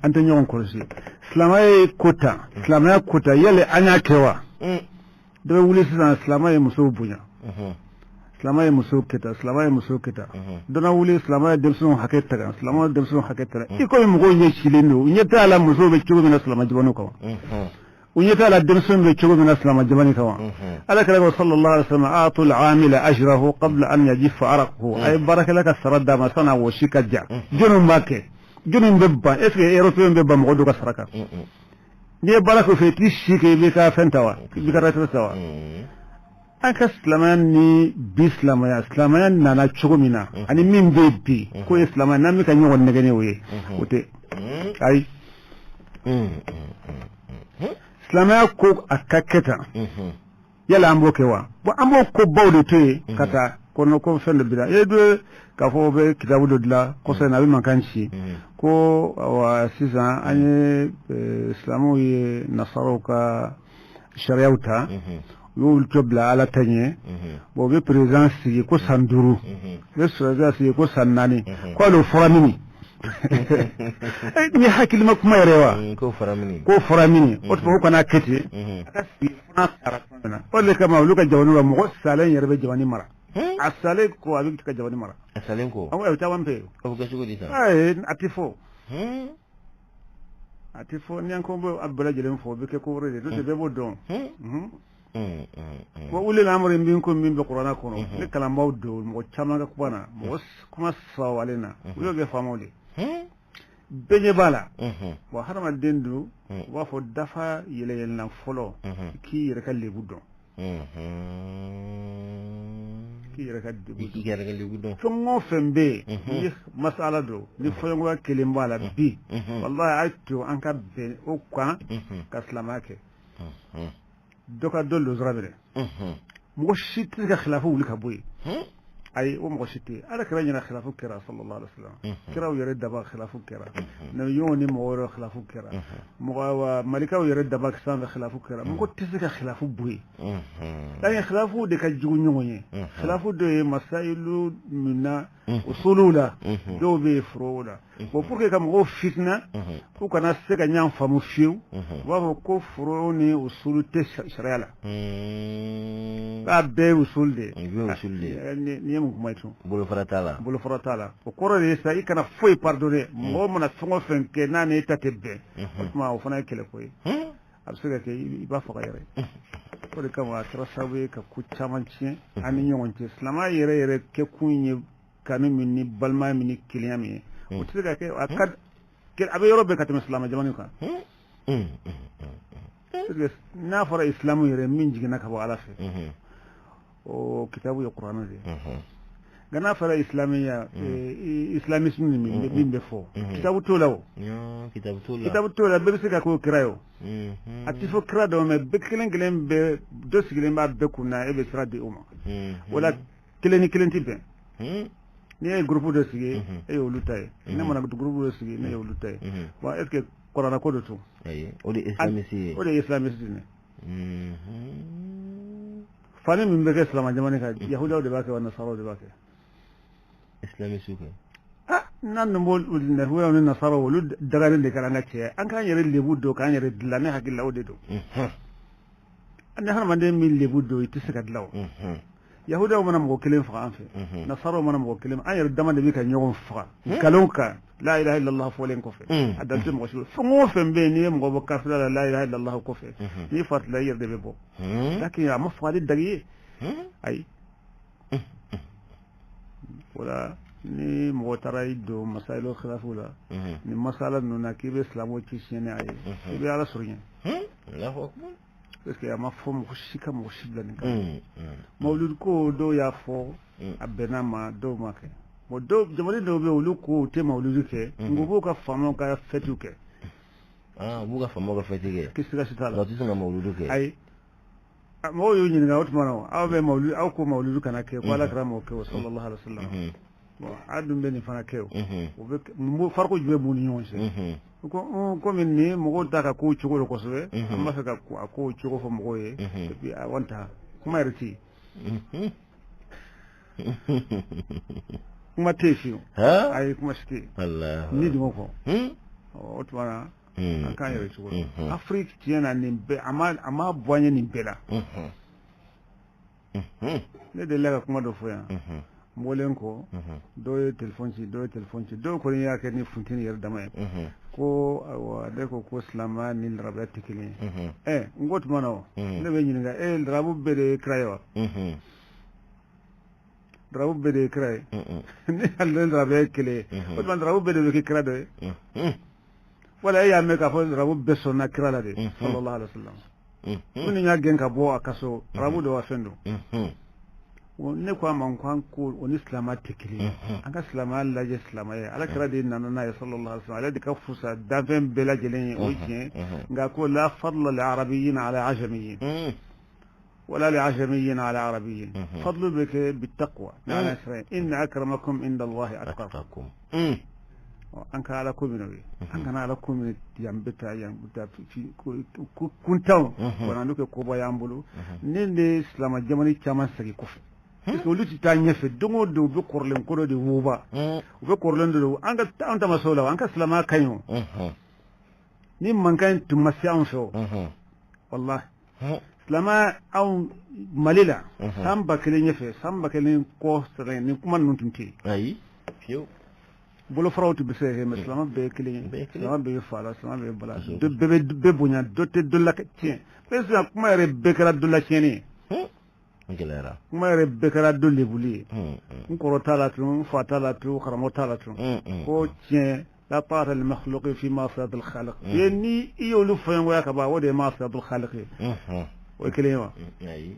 anta nyon kursi islamai kota yale anya kewa da wuli sisan islamai muso bunya islamai muso keta dona wuli islamai demsun haketa kan islamai demsun haketa iko mu go nye chilendo nyeta ala muso be chugo mina islamai jibano ko unyeta ala demsun be chugo mina islamai jibani ko ala kala sallallahu alaihi wasallam atul amila ajrahu qabla an yajif araqhu ay baraka laka sarada ma sana wo shikaja jonum make jonum bebba est ce que européen bebba mo do ka saraka ni baraka fe tishike be ka fentawa be ka ratawa aka islaman ni bislamaya islaman nana chugumina ani min be bi ko islaman nami ka nyon negene we ote ay islamaya ko akaketa yala ambo kewa bo ambo ko bawde to kata kono ko fende bida edo ka fo be kitabu dodla ko sa nabi makanchi ko wa sisa anye islamu ye nasaro ka shariauta yul tobla ala tanye bo be présence yi ko sanduru be soja si ko sannani ko lo foramini ni hakili makuma yarewa ko foramini o to ko na kete akasi funa karatana o le kama luka jawanu mo salen yarbe jawani mara asale ko abi ka jawani mara asalen ko awu ta wampe ko ga shugo disa ay atifo ni an ko bo abula jelen fo be ke ko rede do be bodon ko wuli lamre mbin ko min be qur'ana kono ne kala mawdo mo chama ga kubana mo kuma sawalena yo ge famole benye bala wa harama dendu wa fo dafa yele yel na folo ki reka le budon ki reka le budon fongo fembe ni masala do ni fongo kelimbala bi wallahi aitu anka be o kwa ka slamake doka dolo zrabere mo shiti ka khilafu wuli ka boy ay o mo shiti ala kala nyina khilafu kira sallallahu alaihi wasallam kira o yare daba khilafu kira na yoni mo woro khilafu kira mo wa malika o yare daba san khilafu kira mo ko tisika khilafu boy ay khilafu de ka jugu nyonye khilafu de masailu minna usulula do be frola bo pour que kam go fitna ko kana seka nyam famu fiu wa ko fro ni usulu te shariala ba be usulde ni mu kuma ito bulu faratala o koro de sa ikana foi pardonner mo mona fongo fenke nane tatebe ma o fana kele koy absuga ke iba fa yare ko de kama trasawe ka ku chamanci ani nyonte islama yere ke kunye kanu minni balma minni kiliyami o tiga ke akad ke abe yorobe ka islama jamani ka na fara islamu yere min jigina ka ba ala fe o kitabu ya qur'an de gana fara islamiya islamisme ni min be fo kitabu tolawo kitabu tola be sika ko krayo ati fo krado me be kelen be do sigilen ba be kuna e be sra de umma wala kelen tibe ni e groupe de sigi e o lutay ni mona groupe de sigi ne o lutay wa est ce qur'an ko do to o de islamiste ne fani min be ke islam jamani ka yahuda de ba ke wa nasara de ba ke islami suke nan mo na huwa ni nasara wolu daga ne kala ngace an kan yare lebu do kan yare dilane hakilla ode do an har man de min lebu do itisaka dilaw yahuda mo nam ko kelen fa an fe nasara mo nam ko kelen an yare dama de bi ka nyogon fa kalonka la ilaha illallah folen kofe adalti mo shi fongo fembe ni mo bo kafira la ilaha illallah kofe ni fat la yerde be bo lakin ya mafali dagi ay wala ni mo taray do masailo khilafula ni masala no nakibe islamo ci sene ay be ala surinya Allahu akbar parce que ma fom ko shika mo shibla ni mawlud ko do ya fo abena ma do make mo do jamani do be wulu ko te mawlud ke ngubo ka famo ka fetu ke buga famo ka fetu ke kisira sitala do tisunga mawlud ke ay mo yo ni nga otmano aw be mawlud aw ko mawlud kana ke wala kramo ke sallallahu alaihi wasallam adum be ni fana ke o be mo farko jube mu ni ñonse ko min ni mo ta ka ko cigo ko sobe amma ka ko cigo fo mo ye bi a wanta kuma yarti kuma tefi ay kuma sti Allah ni dimo ko o twana kan yare cigo afrique tiena ni be ama boanye ni bela ne de la kuma do fo ya mbolen ko do telephone ci do ko ni yake ni funtini yar dama ko wa de ko slama ni rabati kini ngot mano ne be ni nga rabu bede krayo rabu bede kray ni halen rabe kile ko man rabu bede ke krado wala ya me ka fo rabu beso na krala de sallallahu alaihi wasallam ni nya gen ka bo akaso rabu do wa fendo ne ko man kwan ko on islama tekili anga islama la je islama ya ala kira de nanana ya sallallahu alaihi wasallam ala de ka fusa daven bela jelen o je nga ko la fadla lil arabiyyin ala ajamiyyin wala lil ajamiyyin ala arabiyyin fadlu bika bittaqwa na sray in akramakum inda allah atqakum anka ala ko minowi anka na ala ko min yambeta yambuta ko kuntaw wana nduke ko boyambulu ninde islama jamani chama sagi ko parce que luti ta nyefe dongo do be korlen ko do de wuba be korlen do anga anta masola anka salama kayo ni man kan tumasian so wallahi salama aw malila samba kele nyefe samba kele ko sere ni kuma nun tunti ayi fiyo bolo frawtu be sere mais salama be kele salama be fala salama be bala de be bonya dote do la tien mais ça kuma re be kala do la tieni ngelera kuma re bekara do lebuli ko tala tu fatala tu kharamotala tu ko tien la part al makhluq fi mafsad al khaliq yani iyo lu fayango yakaba wode mafsad al khaliq o kelema ayi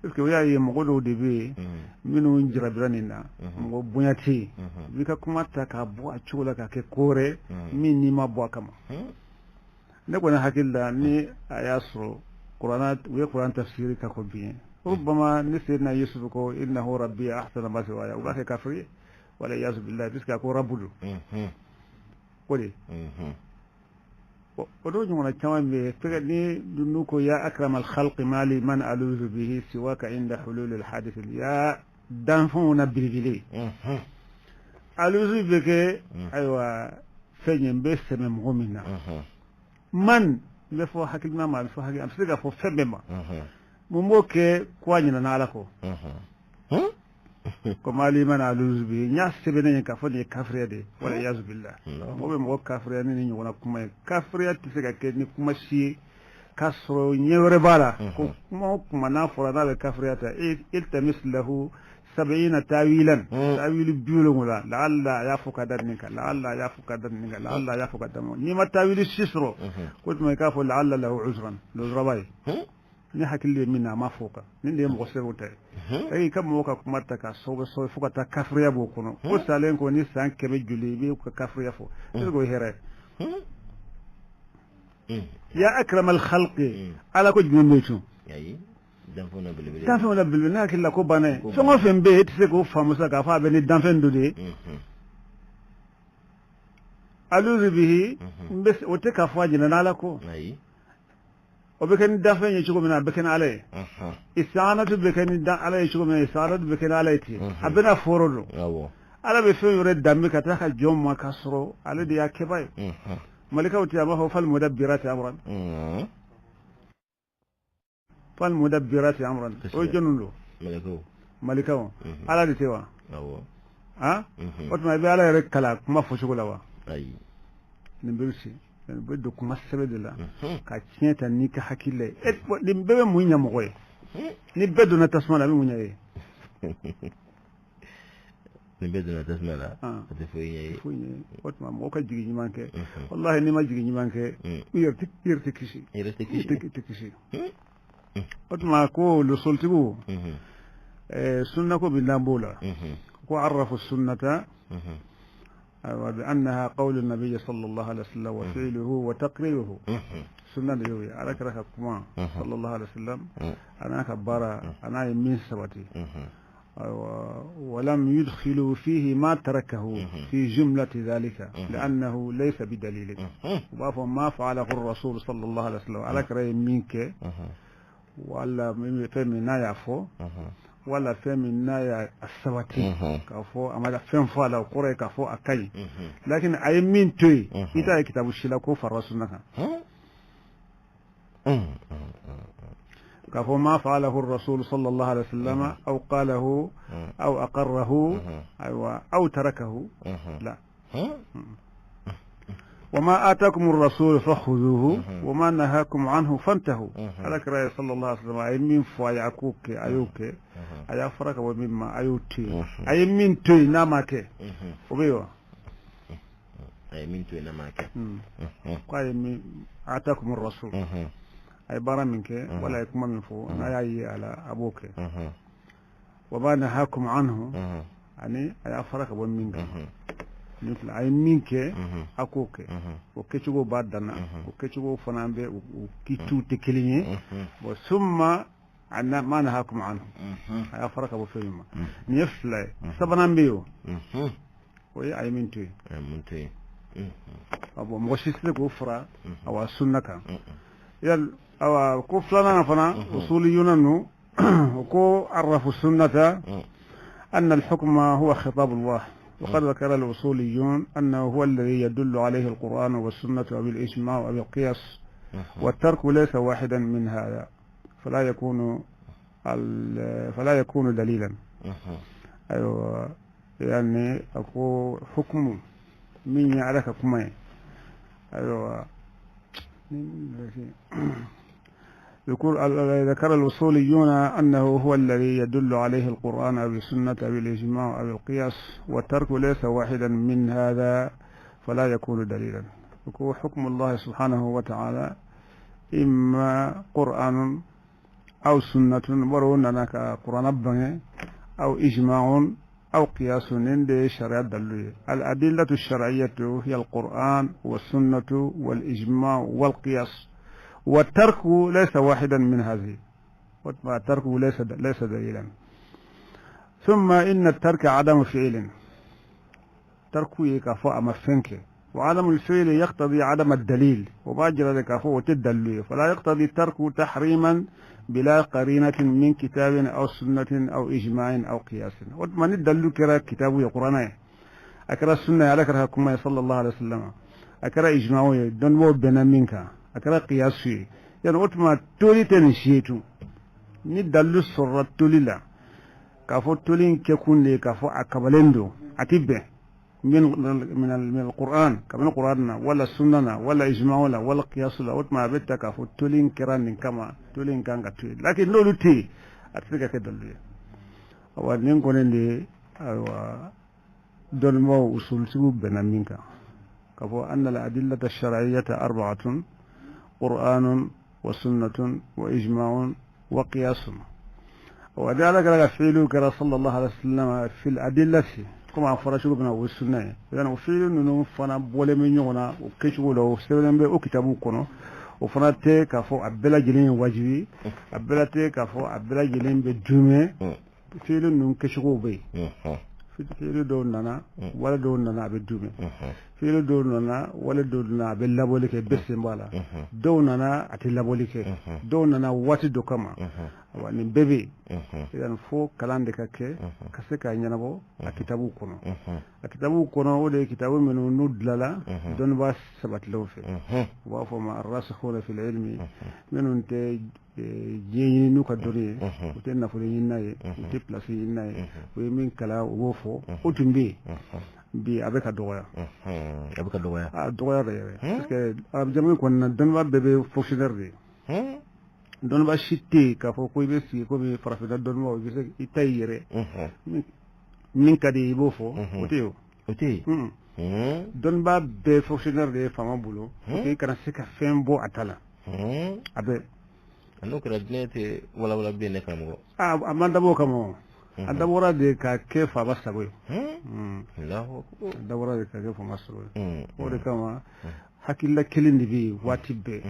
est-ce que yayi mo godo debe minu njira biranina mo bunyati bika kuma ta ka bo a chula ka ke kore min ni ma bo kama ne ko na hakilla ni ayasro qur'anat we qur'an tafsiri ka ko bien ربما نسينا يوسف كو انه ربي احسن ما سوايا وباك كافري ولا يعوذ بالله بس كو ربدو ولي ودو جمنا كمان بفكرني دنوكو يا اكرم الخلق مالي من الوذ به سواك عند حلول الحادث يا دانفون بريفيلي الوذ بك ايوا فين بس من مؤمنا من بفو حكينا ما بفو حكي امسكا فو فبما mumboke kwanyina nalako ko mali man aluzbi nyas sebene ka fodi kafrede wala yazbillah mobe mo kafrede ni nyona kuma kafrede tisega ke ni kuma si kasro nyewre bala ko mo kuma na fora na kafrede iltamis lahu 70 tawilan tawil biulo ngola la alla yafuka daninka la alla yafuka daninka la alla yafuka damo ni ma tawil sisro ko to ka fo la alla lahu uzran lo rabai ni hakille minna ma foka nin de mo sewuta ay kam mo ka kuma ta ka so fuka ta kafriya bo kono ko salen ko ni san kebe juli be ko kafriya fo go here ya akram al khalq ala ko jumon metu ayi danfona bilbil na killa ko bane so mo fembe tse ko famusa ka fa be ni danfen do de aluzu bihi mbes o te ka faji na ala ko ayi وبكن دافن يشكو من بكن عليه إسانة بكن دا عليه يشكو من إسانة بكن عليه تي أبنا فورلو على بفين يريد دمك تاخ جوم ما كسرو على دي أكباي ملكه وتيابه هو فالمدبرات أمرا فالمدبرات أمرا ويجنون له ملكه على دي توا ha otuma be ala yɛrɛ kala kuma fɔcogo la wa ayi nin bɛɛ bɛ se nin bɛɛ don kuma sɛbɛn de la ka tiɲɛ ta n'i ka hakili ye nin bɛɛ bɛ mun ɲɛ mɔgɔ ye ni bɛɛ donna tasuma la a bɛ mun ɲɛ ye ni bɛɛ donna tasuma la a tɛ foyi ɲɛ ye o tuma mɔgɔ ka jigi ɲuman kɛ walahi n'i ma jigi ɲuman kɛ i yɛrɛ tɛ kisi i tɛ kisi o tuma ko losolitigiw sunna ko bɛ n'an la ko arafu sunnata بأنها قول النبي صلى الله عليه وسلم وفعله وتقريره سنة اليوم على كرك كمان صلى الله عليه وسلم أنا كبارة أنا يمين سبتي ولم يدخلوا فيه ما تركه في جملة ذلك لأنه ليس بدليل ما فعله الرسول صلى الله عليه وسلم على كرك منك ولا من يعفو ولا فهم النايا السواتي كافو أما فهم فالا وقرأ كافو أكاي لكن أي من توي إذا كتاب الشلاكو فرسولنا كافو ما فعله الرسول صلى الله عليه وسلم أو قاله أو أقره أو تركه لا وما آتاكم الرسول فخذوه وما نهاكم عنه فانتهوا على كرأي صلى الله عليه وسلم أي من فاي أكوك أيوك أي فرق ومما أيوتي أي من توي نامك وبيوا أي من توي نامك أي من آتاكم الرسول أي برا منك ولا يكون من فوق أي على أبوك وما نهاكم عنه يعني أي فرق ومنك مثل أي منك أكوك وكتشو بعدنا وكتشو فنامبي وكتشو تكليني وثم عنا ما نهاكم عنه أي فرق أبو فيما نيفلا سبنامبيو ويا أي منتي أبو مغشيس لك وفرا أو السنة كان يل أو كفلنا فنا أصوليون إنه وكو عرفوا السنة أن الحكم هو خطاب الله وقد ذكر الأصوليون أنه هو الذي يدل عليه القرآن والسنة أو الإجماع أو القياس والترك ليس واحدا من هذا فلا يكون دليلا أيوة يعني أكو حكم من يعرف كمين أيوة ذكر الأصوليون أنه هو الذي يدل عليه القرآن أو السنة أو الإجماع أو القياس والترك ليس واحدا من هذا فلا يكون دليلا يكون حكم الله سبحانه وتعالى إما قرآن أو سنة ورون أنك قرآن أبنى أو إجماع أو قياس عند شرع دلوية الأدلة الشرعية هي القرآن والسنة والإجماع والقياس والترك ليس واحدا من هذه والترك ليس دليلا ثم إن الترك عدم فعل تركه يكافئ مفنك وعدم الفعل يقتضي عدم الدليل وباجر يكافئ تدلل فلا يقتضي الترك تحريما بلا قرينة من كتاب أو سنة أو إجماع أو قياس ومن الدليل كرا كتاب القرآن أكرا السنة على كرا كما صلى الله عليه وسلم أكرا إجماع دون بنا منك أكرا قياسي يعني وتما تولي تنشيتو ندلو سرة تولي لا كافو تولين كيكون لي كافو أكبالندو أتبه من القرآن كمان القرآن ولا السنة ولا إجماع ولا قياس وتما بيتا كافو تولين كران كما تولين كان كتولي لكن لولو تي أتفكا كدلو وأنين كونين دي دون مو أصول سبب بنا منك كافو أن الأدلة الشرعية 4 قرآن وسنة وإجماع وقياس وذلك لك فعله كرا صلى الله عليه وسلم في الأدلة كما فرشوا بنا والسنة لأن وفعله إنه فنا بولي من يونا وكشوا له سبب وكتابه كنا وفنا تك أفو أبلا جلين واجبي أبلا تك أفو أبلا جلين بالجمع فعله إنه كشوا بي فعله دون لنا ولا دون لنا بالجمع fi'lu do nana wala do na be laboli ke be sembala do nana ati laboli ke do nana wati do kama wani bebe idan fo kalande kake kase ka nyanabo akitabu kono o de kitabu menu nudlala don ba sabat lawfe wa fo ma arrasikhuna fil ilmi menun te jeeni nu ka dori o te na fo yinnaye o te place yinnaye o min kala wo fo o tumbi bi avec adoya re parce que arab jamin kon na don ba bebe fonctionnaire de don ba shitte ka fo ko be si ko be farafina don mo gise itayire min kadi bo fo o te don ba be fonctionnaire de fama bulo ko kana se ka fembo atala abe anu kira dinete wala be ne kamo amanda bo kamo adabora de ka ke fa basago Allahu akbar adabora de ka ke fa basago o de kama hakilla kelindi bi watibe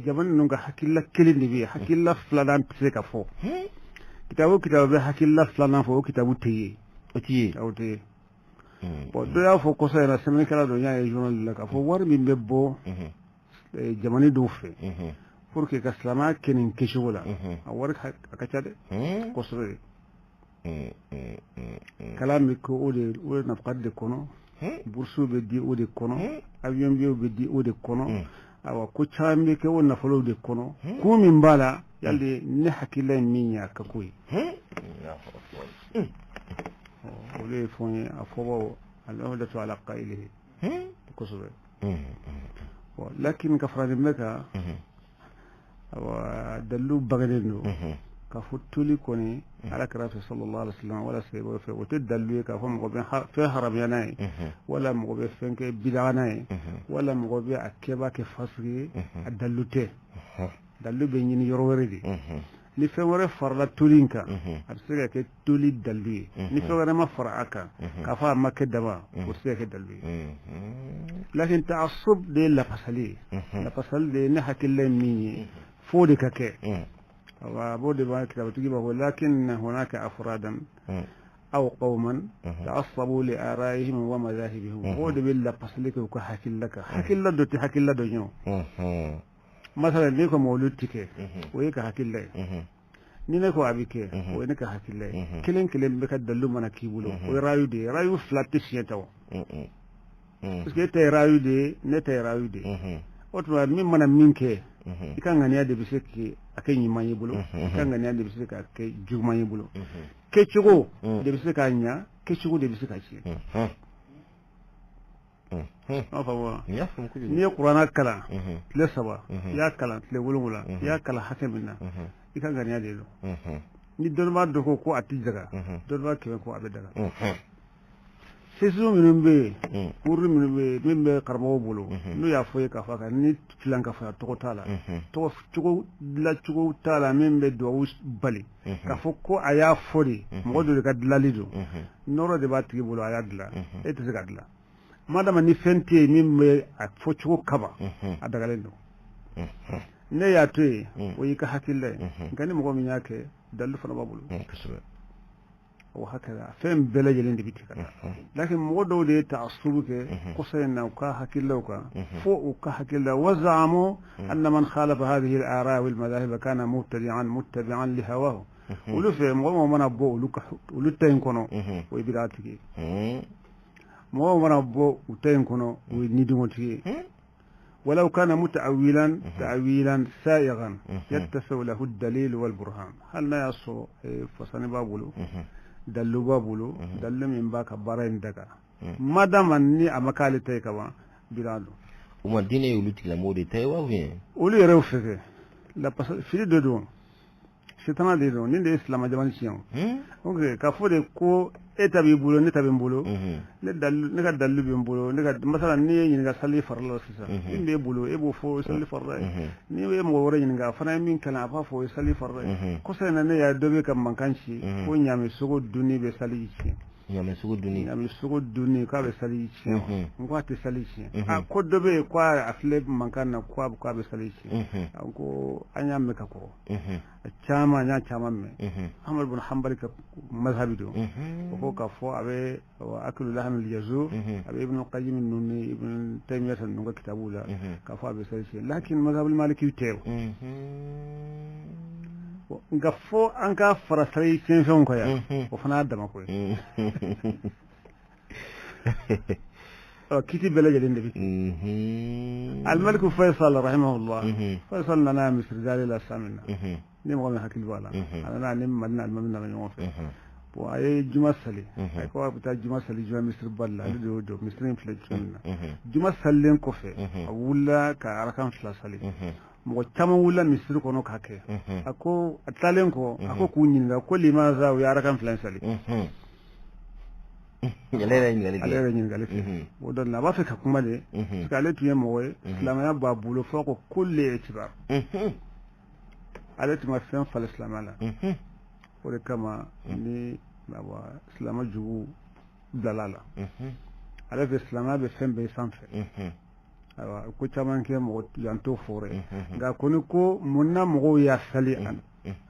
jaman nunga hakilla kelindi bi hakilla fladan se ka fo kitabu be hakilla fladan fo kitabu teye awte bo do ya fo ko sayna semni kala do nyaa journal la ka fo war mi bebbo jamani do fe pour que kaslama kenin keshola awar ka chade ko sore kalami ko o na fadde kono bursu be di o de kono avion be di o de kono awa ko chambe ke wonna folo de kono ko min bala yalde ne hakila minya ka koy o le foni afobo Allah ta ala qailihi ko sore lakin kafran meka awa dallu bagadendo ka futuli koni ala karafi sallallahu alaihi wasallam wala saybo fe o tedallu ka fo mo be fe haram yanay wala mo be fenke bidanay wala mo be akeba ke fasri adallute dallu be nyini yororedi ni fe wore farla tulinka absega ke tuli dallu ni fe wore ma faraka ka fa makke dama o seke dallu lakin ta'assub de la pasal de ne hakille minni فودي كake وبودي ما كتاب تجيبه ولكن هناك أفرادا أو قوما تعصبوا لآرائهم ومذاهبهم بودي بالله بسلك وكحكي لك حكي لك حكي لك دنيو مثلا نيكو مولود تكي ويك حكي لك نيكو أبيك وينك حكي لك كلين بك دلو منا كيبولو ورايو دي رايو فلاتش يتاو بس كي رايو دي نتي رايو دي otwa min mana minke ikanga ne da bisiki akan yi manye bulo ikanga ne da bisiki akai jumanye bulo ke cigo da bisika nya ke cigo da bisika ci afawa ni qur'ana kala le saba ya kala le wulwula ya kala hakamina ikanga ne da lo ni don ma do ko atijaga don ma ke ko abedaga sesu minumbe purri minumbe mimbe karmo bolo no ya foye ka faka ni filanka fa to tala to chugo la chugo tala mimbe do bali ka fokko aya fori modo ka dlalido noro de batigi bolo aya dla ete se gadla madama ni fente mimbe a fo chugo kaba adaga lendo ne ya te o yika hakille ngani mo mi nyake dalu fa babulu وهكذا فين بلج اللي بيتك لكن مودو دي تعصبك قصينا وكاحك اللوكا فوق وكاحك الله وزعموا أن من خالف هذه الآراء والمذاهب كان متبعا لهواه ولو في مو من ابو ولو تين كونو ويبراتك مو من ابو وتين كونو ويندمتك ولو كان متأولا تأويلا سائغا يتسع له الدليل والبرهان هل لا يصو فصني بابولو dallu babulu dallu min baka barain daga madama ni amakali tay kaba bilalo uma dine yuluti la mode tay wa wi uli rew feke la pasal fili dodo setana de do ni de islam jaman chion ok ka fode ko etabi bulo ni tabi bulo le dallu ni ka dallu bi bulo ni ka masala ni ni ga sali farlo sisa inde bulo e bo fo sali farra ni we mo wora ni ga fana min kana fa fo sali farra ko sene ne ya dobe kam mankanci ko nyame sogo duni be sali ci nyame sugu duni nyame sugu duni ka be sali ci ko ate sali ci ko dobe ko afle mankana ko be sali ci ko anya me ka ko chama me Ahmad ibn Hanbal ka mazhabi do ko ka fo abe wa aklu lahm al jazu abe ibn qayyim nuni ibn taymiyah nunga kitabula ka fo abe sali ci lakin mazhab al maliki tew nga fo an ka fara sali ci fon ko ya ko fana dama ko كتب بلجل النبي الملك فيصل رحمه الله فيصل لنا مصر قال لا سامنا نمغى من حكي البالا أنا نم مدنا الممنا من يوم فيه وأي جمع سلي أي كوا بتاع جمع سلي جمع مصر بالا دو مصرين فلجنا جمع سلين كوفي ولا كأركان فلاسلي مو تمام ولا مصر كونو كاكي أكو أتلين كو أكو كونين كل ما زاو ياركان فلاسلي alera nyingali wodon na ba fe ka kuma le skale tuye mowe islam ya babulo foko kulli itibar alati ma fen fal islam ala wode kama ni baba islam jugu dalala ala fe islam be fen be sanfe awa ko chaman ke mo yanto fore ga koni ko munna mo ya sali an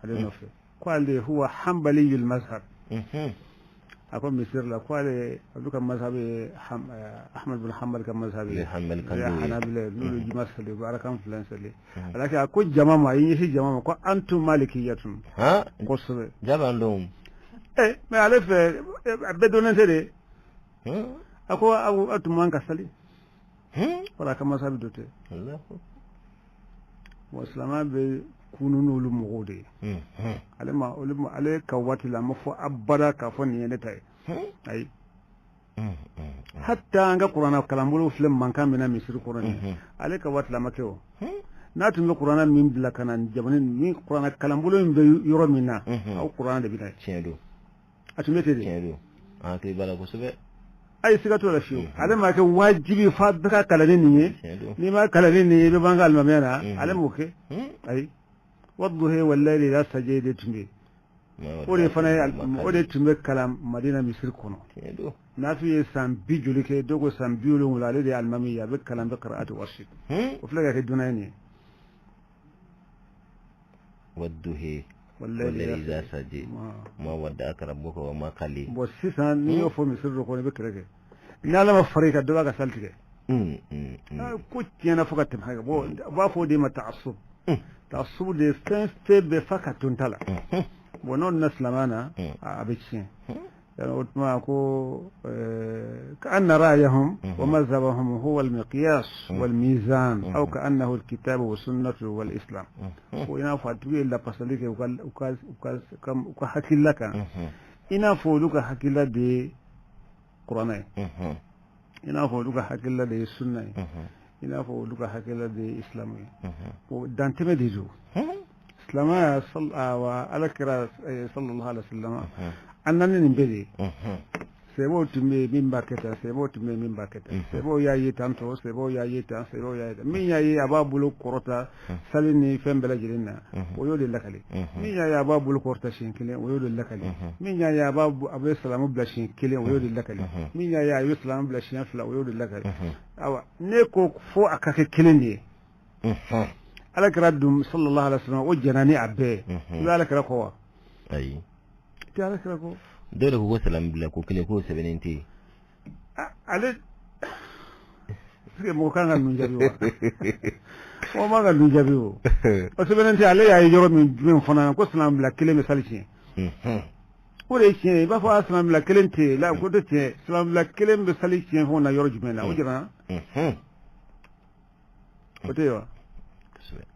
ale no fe ko ale huwa hanbali al mazhab أكون مصير لقوله أبوك مذهب أحمد بن حنبل كمذهب حنابلة نور جماعة سلي وباركان فلان سلي لكن أكون جماعة ما ينشي جماعة كو أنتم مالكية ها قصة جاب عندهم إيه ما أعرف بدون سلي أكو أنتم مانك سلي ولا كمذهب دوتة الله وإسلام بكونون ولمغودي على على كواتي لما فو أبدا كفني ينتهي أي حتى أنك قرآن كلامه فيلم من كان من مصر قرآن على كواتي لما كيو ناتم القرآن من بلا كان جبنا من قرآن كلامه يرى منا أو قرآن ده بيناي شنو أتمنى شنو أكيد بلا كسبة أي سكتوا لا شيء على ما كواجبي فات بكا كلامني نما كلامني ببانغال ما بينا على موكي أي والله والليل لا سجدت به ولي فنا ولي تمك كلام مدينة مصر كونو نافي سام بيجولي كي دوغو سام بيولو ولا لدي المامية بكلام بقراءة ورشد وفلقا كدوناني والله والليل إذا سجد ما ودعك ربك وما قلي بوسيسان نيو فو مصر كونو بكرك نالما فريق الدواء كسالتك كنت أنا فقط حاجة بافو دي ما تعصب تعصب دي في بفكة تنتلا ونون نسلمانا أبيتشين يعني ما أكو كأن رأيهم ومذهبهم هو المقياس والميزان أو كأنه الكتاب والسنة والإسلام وإنا فاتوي إلا بساليك وكحكي لك إنا فولوك حكي لك دي قرآني إنا فولوك حكي لك دي السنة إنا فولوك حكي لك دي إسلامي ودانتمي ديزو إسلامي صلى الله عليه وسلم أنني نبدي سبوا تمي من باكتا سبوا تمي من باكتا سبوا يا يتانتو سبوا يا يتان سبوا يا يتان مين يا أبابلو كورتا سالني فين بلاجرينا ويقول لك لي مين يا أبابلو كورتا شينكلي ويقول لك لي مين يا أبو السلام بلا شينكلي ويقول لك لي مين يا أبو السلام بلا شينفلا ويقول لك لي أو نيكو فو أكاك كليني على كرادم صلى الله عليه وسلم وجناني عبيه ذلك ركوا أي تعرف ركوا dole ku salam bila ko kile ko 70 ale mo kanga nunjabi wa ma ga nunjabi o 70 ale ya yoro min fona ko salam bila kile misali ci o le ci ba fa salam bila kile te la ko de ci salam bila kile misali ci fona yoro jumena o jira o te yo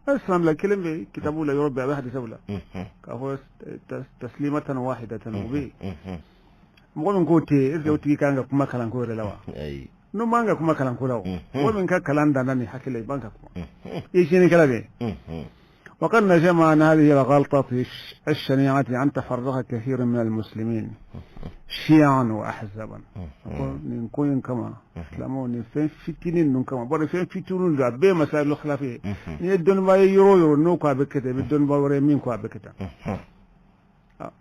السلام لكلم كتابه لا يربي على حديثه ولا كهو تسليمة واحدة وبي مقولن كوتي إذا كوتي كانغا كم كلام كورة لوا نو مانغا كم كلام كورة مقولن كلام دانني حكي لي بانكا إيش يعني كلامه وقد نجمع عن هذه الغلطة الشنيعة عن تفرغ كثير من المسلمين شيعا وأحزابا نكون كما اسلامون فين فتنين كما بره فين فتنون ذا بمسائل الخلافية يدون ما يرو نوكا بكتا بدون ما وريمين كوا بكتا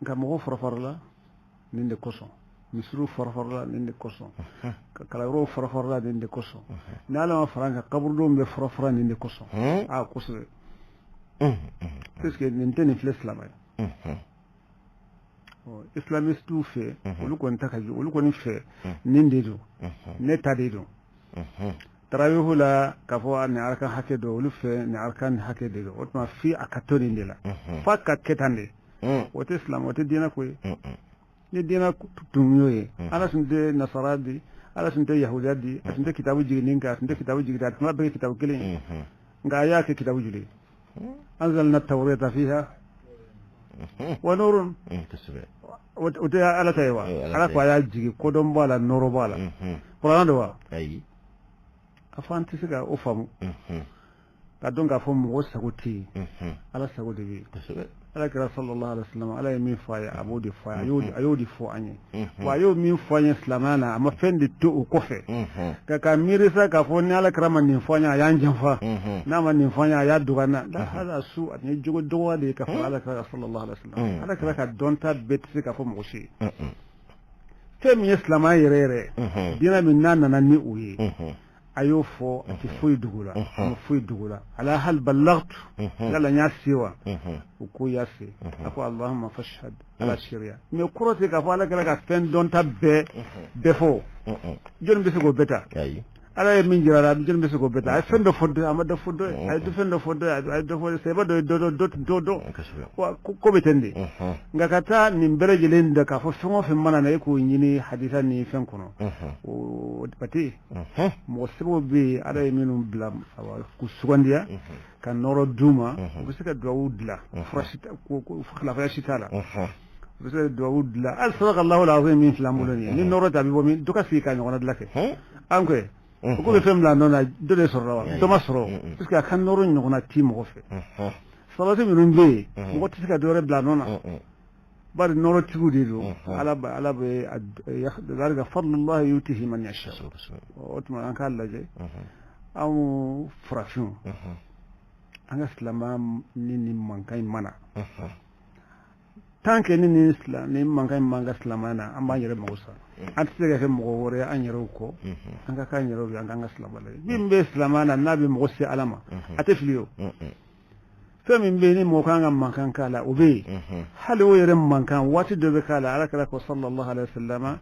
كما غفر فرلا نين كوسو misru farfarla ninde koso kala ro farfarla ninde koso nala ma faranga qabru be farfara ninde koso koso parce que ninteni l'islam islamiste tout fait olu ko ntakaji olu ko ni fait ninde do ne tade do tarawihu la kafo ni arkan hake do olu fe ni arkan hake do otma fi akatoni ndela fa ka ketande wote islam wote dina ko ni dina tumyoye ala sunde nasaradi ala sunde yahudadi sunde kitabu jininka sunde kitabu jigida ma be kitabu kile nga ya ke kitabu juli anzalna at-tawrata fiha wa nurun wote ala taywa ala ko ya jigi kodon bala noro bala qur'an wa ayi afanti siga o famu ka donga famu o sagoti ala sagodi bi ala kira sallallahu alaihi wasallam ala mi faya abudi faya ayodi fo anye wa yo mi fanya islamana ama fendi to ko fe ka mirisa ka fo ni ala kira man fanya yanjin fa na man fanya ya dugana da hada su an jogo dowa de ka fa ala kira sallallahu alaihi wasallam ala kira ka donta betsi ka fo mo shi te mi islama yere dina min nana ni uyi ayo fo ati foy dugula foy dugula ala hal ballagtu yalla nyasiwa ko yasi ako allahumma fashhad ala shari'a me kuroti ka fala kala ka fen don tabbe defo jon be ko beta ala min jirara jon be ko beta ay fen do foddo amada foddo ay do fen do foddo ay do foddo seba do ko betende ngakata ni mbere jelenda ka fo fengo fe mana na ko nyini haditha ni fen kono o pati mo sebo be ala minum blam ku sugandia kan noro duma bisika dawudla frashita ko khla frashita la bisika dawudla al sadaqa allah alazim min flamulani ni noro tabi bo min duka fi kan ngona dlake anko ko be fem la nona do de sorra do masro bisika kan noro ngona timo ko fe salatu minum be mo tisika do re bla nona bar noro tigudi do ala be dalika fadlullah yutihi man yasha otma an kala je am fraction anga islama ni mankai mana tanke ni islam ni mankai manga islamana amma yere musa atse ga mo wore an yero ko anga kan yero anga islama le bimbe islamana nabi musa alama atefliyo فمن بين موكان مكان كلا وبي هل هو يرم مكان واتد بكلا على كلك صلى الله عليه وسلم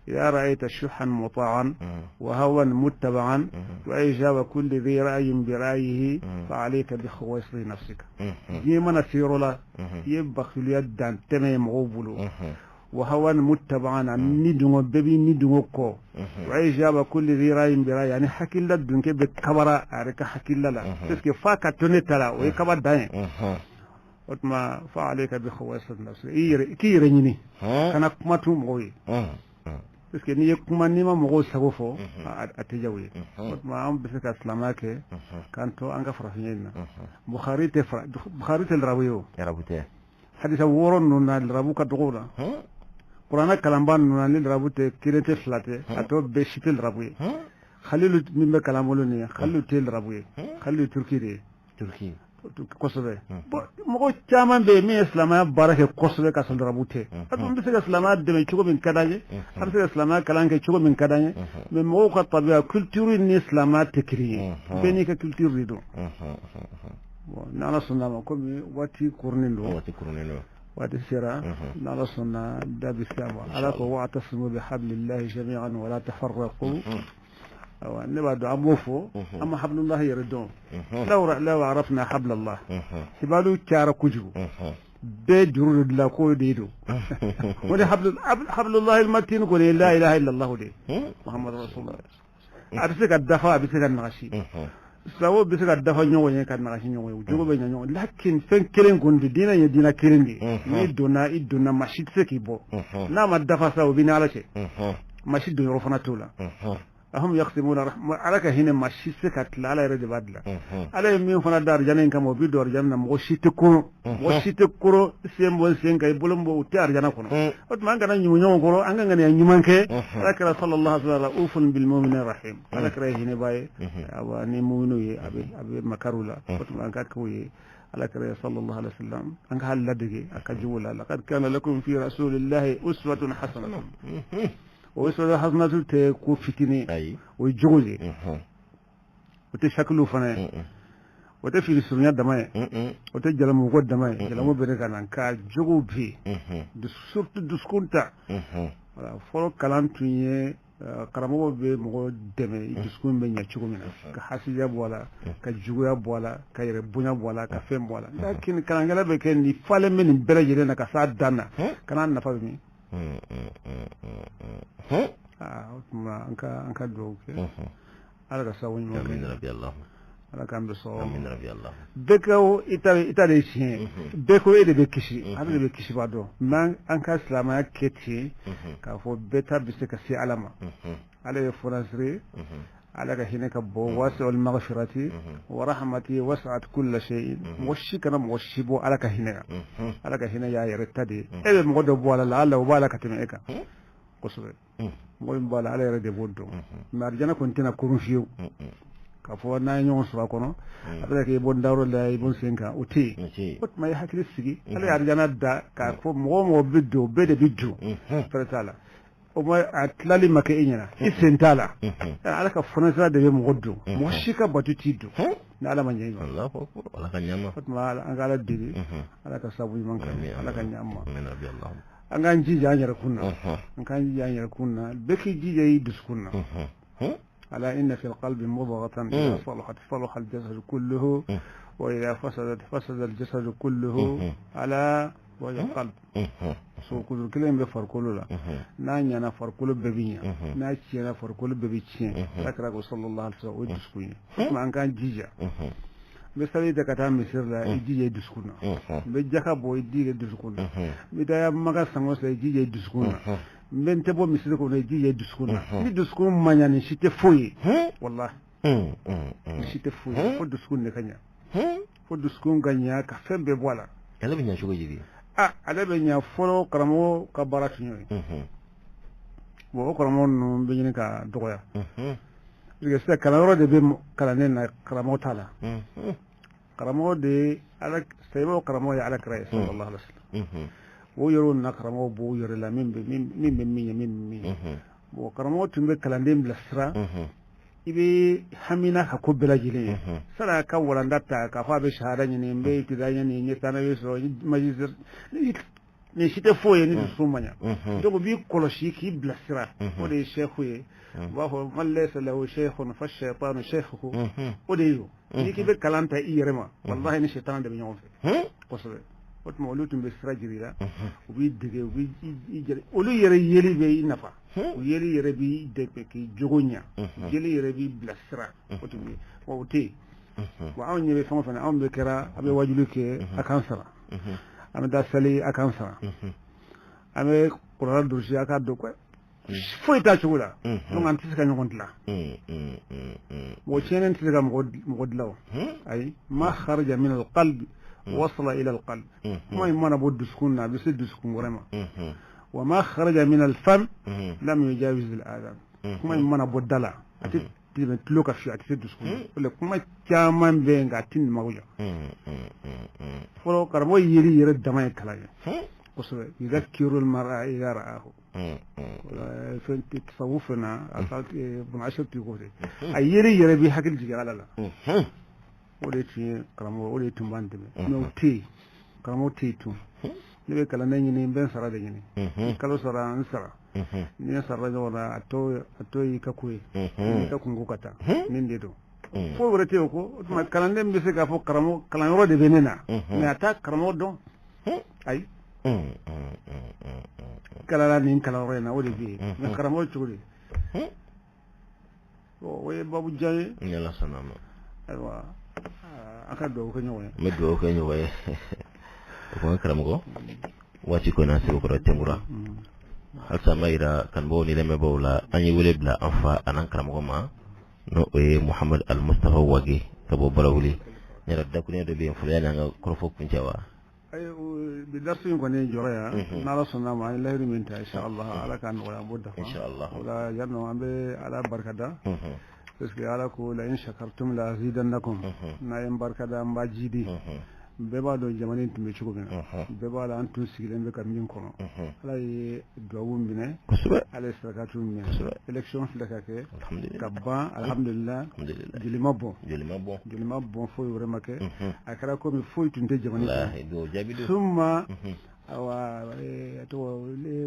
يا رأيت شحا مطاعا وهوى متبعا وإجاب كل ذي رأي برأيه فعليك بخويص نفسك يمن سير لا يبخل يدا تمام غوبلو وهوى متبعا ندعو ببي ندعو كو وإجاب كل ذي رأي برأي يعني حكي لا دنك بكبرة أريك حكي لا تسكي فاكا تنتلا ويكبر داين وتما فعليك بخويص نفسك كي يرنيني كان كماتو موي parce que ni kuma ni ma mogo sago fo atijawi ma am bisaka islamake kanto anga farafina bukhari te rawiyo rabute hadisa woron non na rabuka dogona qur'ana kalamban non na rabute kirete flate ato be shitel rabuye khalilu mimbe kalamolo ni khalilu tel rabuye khalilu turki kosobe mogo chaman be mi islama barake kosobe ka sal rabute atum bisaka islama de me chugo min kadaje am bisaka islama kalanke chugo min kadaje me mogo ka tabia culture ni islama tekri beni ka culture rido nala sunna ko mi wati kurnindo wati sira nala sunna dabi sama ala ko wa'tasimu bihablillahi jami'an wa la tafarraqu نبعد عموفو أما حبل الله يردون لو عرفنا حبل الله حبالو تشارة كجو بجرور الله كو ديدو ولي حبل الله المتين كو لا إله إلا الله دي محمد رسول الله أبسك الدفاع أبسك النغشي سلو بسك الدفاع نيو ينكاد نغشي نيو جوغو بين نيو لكن فين كيرين كوندي دينا يدينا كيرين دي يدونا ماشيت سكي بو نعم الدفاع سلو بينا على شيء ماشيت دون رفنا تولا هم يقسمون على كهين ما شيسك على يرد بدلا على يمين فنا دار جانين كم وبيدور جانا موشيتكورو سيمبول سينكاي بولمبو تار جانا كونو وتمان كان نيمو كورو انغا غني نيمانكي ذكر صلى الله عليه وسلم اوف بالمؤمن الرحيم على كره هنا باي ابا ني مؤمنو ابي مكارولا وتمان كاكوي على كريه صلى الله عليه وسلم أنك هل لدقي أكجولا لقد كان لكم في رسول الله أسوة حسنة وأسوة حسنة تكو فتني ويجوزي وتشكلوا فناي وتفي السنية دماء وتجعل موجود دماء جل مبركان كجو بي دسورت دسكونتا فلو كلام تنيه karamɔgɔ bɛ mɔgɔ dɛmɛ dusukun bɛ ɲɛ cogo min na ka hasidiya bɔ a la ka juguya bɔ a la ka yɛrɛ bonya bɔ a la ka fɛn bɔ a la lakin kalankɛla bɛ kɛ nin falen bɛ nin bɛɛ lajɛlen na ka s'a dan na kana nafa bɛ min o tuma an ka dugawu kɛ ala ka sababu ɲuman kɛ ala k'an bɛ sɔn bɛɛ ka ita de siɲɛ bɛɛ ko e de bɛ kisi ala de bɛ kisiba dɔn mɛ an ka silamɛya kɛ ten k'a fɔ bɛɛ ta bɛ se ka se ala ma ala ye furansire ala ka hinɛ ka bɔ wasi'ul maghfirati wa rahmati wasi'at kulla shay'in mɔgɔ si kana mɔgɔ si bɔ ala ka hinɛ kan ala ka hinɛ y'a yɛrɛ ta de ye e bɛ mɔgɔ dɔ bɔ ala la ala o b'a la ka tɛmɛ e kan kosɛbɛ mɔgɔ min bɔ ala ala yɛrɛ de b'o dɔn mɛ arijana kɔni tɛna kurun fiyewu k'a fɔ n'a ye ɲɔgɔn sɔrɔ a kɔnɔ a bɛ kɛ i bɔ dayɔrɔ la i bɔ sen kan o tɛ yen o tuma i hakili sigi ala ye arijana da k'a fɔ mɔgɔ o mɔgɔ bɛ don bɛɛ de bɛ don fɛrɛ t'a la o ma a tilali ma kɛ e ɲɛna i sen t'a la ala ka fɔnɛsira de bɛ mɔgɔ don mɔgɔ si ka batu t'i don ni ala ma ɲɛ i ma o tuma an ka ala deli ala ka sababu ɲuman kɛ ala ka ɲɛ an ma an k'an jija an yɛrɛ kun na an k'an jija an yɛrɛ kun na bɛɛ k'i jija i dusukun na ألا إن في القلب مضغة إذا صلحت صلح الجسد كله وإذا فسدت فسد الجسد كله ألا وهي القلب so kudur kelen be farkolo la na nyana farkolo bebinya na ciena farkolo bebicien sakra ko sallallahu alaihi wasallam o diskunya ma an kan jija be sali de kata misir la jije diskuna be jaka boy dige diskuna be da maga sango sai jije diskuna men te bo misir ko ne jije diskuna ni diskun manya ni shite foyi wallahi shite foyi fo diskun ne kanya fo diskun ganya ka fembe bola ala binya shugo jibi ale bɛ ɲɛ fɔlɔ karamɔgɔ ka baara tun y'o ye bon o karamɔgɔ ninnu bɛ ɲini ka dɔgɔya parce que sisan kalanyɔrɔ de bɛ kalanden na karamɔgɔ t'a la karamɔgɔ de sayibaw karamɔgɔ ye alakira ye sallallahu alaihi wasallam o yɔrɔ na karamɔgɔ b'o yɛrɛ la min bɛ min ye min bɛ min ye bon karamɔgɔ tun bɛ kalanden bilasira i bɛ hamina ka ko bɛɛ lajɛlen ye sara ka walanda ta k'a fɔ a bɛ shahada ɲini n bɛ ibtida ɲini n ye tana bɛ sɔrɔ magistère nin si tɛ foyi ye ni dusu man ɲa donc b'i kɔlɔsi k'i bilasira o de ye sheikh ye u b'a fɔ man laysa lahu sheikhun fa shaytanu shaykhuhu o de ye o n'i k'i bɛ kalan ta i yɛrɛ ma wallahi ni shaytan de bɛ ɲɔgɔn fɛ kosɛbɛ o tuma olu tun bɛ sira jiri la u b'i dege u b'i jɛrɛ olu yɛrɛ yeli bɛ i nafa u yeli yɛrɛ b'i dege k'i jogo ɲa yeli yɛrɛ b'i bilasira o tun bɛ wa o tɛ yen bon anw ɲɛ bɛ fɛn o fɛn na anw bɛ kɛra a bɛ wajulu kɛ a k'an sara an bɛ taa sali a k'an sara an bɛ kuranɛ durusi a k'a dɔn foyi t'a cogo la donc an tɛ se ka ɲɔgɔn dilan mɔgɔ tiɲɛnen tɛ se ka mɔgɔ dilan o ayi ma kharaja min al-qalbi وصل إلى القلب ما يمنع بود دسكون بيصير دسكون ورما وما خرج من الفم لم يجاوز الآذان ما يمنع بود دلا تلوك في أتصير دسكون ولا كم كمان بين قاتين موجا فلو كرمو يري يرد ما يكلاه قصة يذكر المرأة إذا رآه في تصوفنا أصلت بنعشر تقول أيري يري بحق الجيال لا o de tun ye karamɔgɔ o de tun b'an dɛmɛ mɛ o tɛ yen karamɔgɔ tɛ yen tun ne bɛ kalanden ɲini n bɛ n sara de ɲini kalo sara n sara ni n sara ɲɔgɔn na a tɔ y'i ka ko ye n'i ka kunko ka taa nin de don foyi wɛrɛ tɛ yen ko o tuma kalanden bɛ se k'a fɔ karamɔgɔ kalanyɔrɔ de bɛ ne na mɛ a t'a karamɔgɔ dɔn ayi kalala nin kalanyɔrɔ in na o de bɛ yen mɛ karamɔgɔ cogo di o ye babu jan ye ayiwa a ka dugawu kɛ ɲɔgɔn ye n bɛ dugawu kɛ ɲɔgɔn ye o kuma karamɔgɔ waati ko n'a sɛbɛkɔrɔ tɛnkura halisa n b'a jira kanubaaw ni lamɛnbaaw la an ye wele bila an fa an'an karamɔgɔ ma n'o ye Muhamad Al-Mustafa Wage ka bɔ Barawuli n yɛrɛ dakuruɲɛ dɔ bɛ yen fɔlɔ yanni an ka kɔrɔfɔ kuncɛ wa bi darsu in kɔni jɔra yan n'ala sɔnna ma an ye lahidu min ta inshallah ala k'a nɔgɔya an b'o dafa inshallah o la yan nɔ an bɛ ala barikada parce que ala ko la in shakartum la azidannakum na yin barka da an ba jidi bɛɛ b'a dɔn jamana in tun bɛ cogo min na bɛɛ b'a la an tun sigilen bɛ ka min kɔnɔ ala ye duwawu minɛ ala ye sarakatu minɛ élection filɛ ka kɛ ka ban alhamdulillah joli ma bɔn foyi wɛrɛ ma kɛ a kɛra komi foyi tun tɛ jamana in summa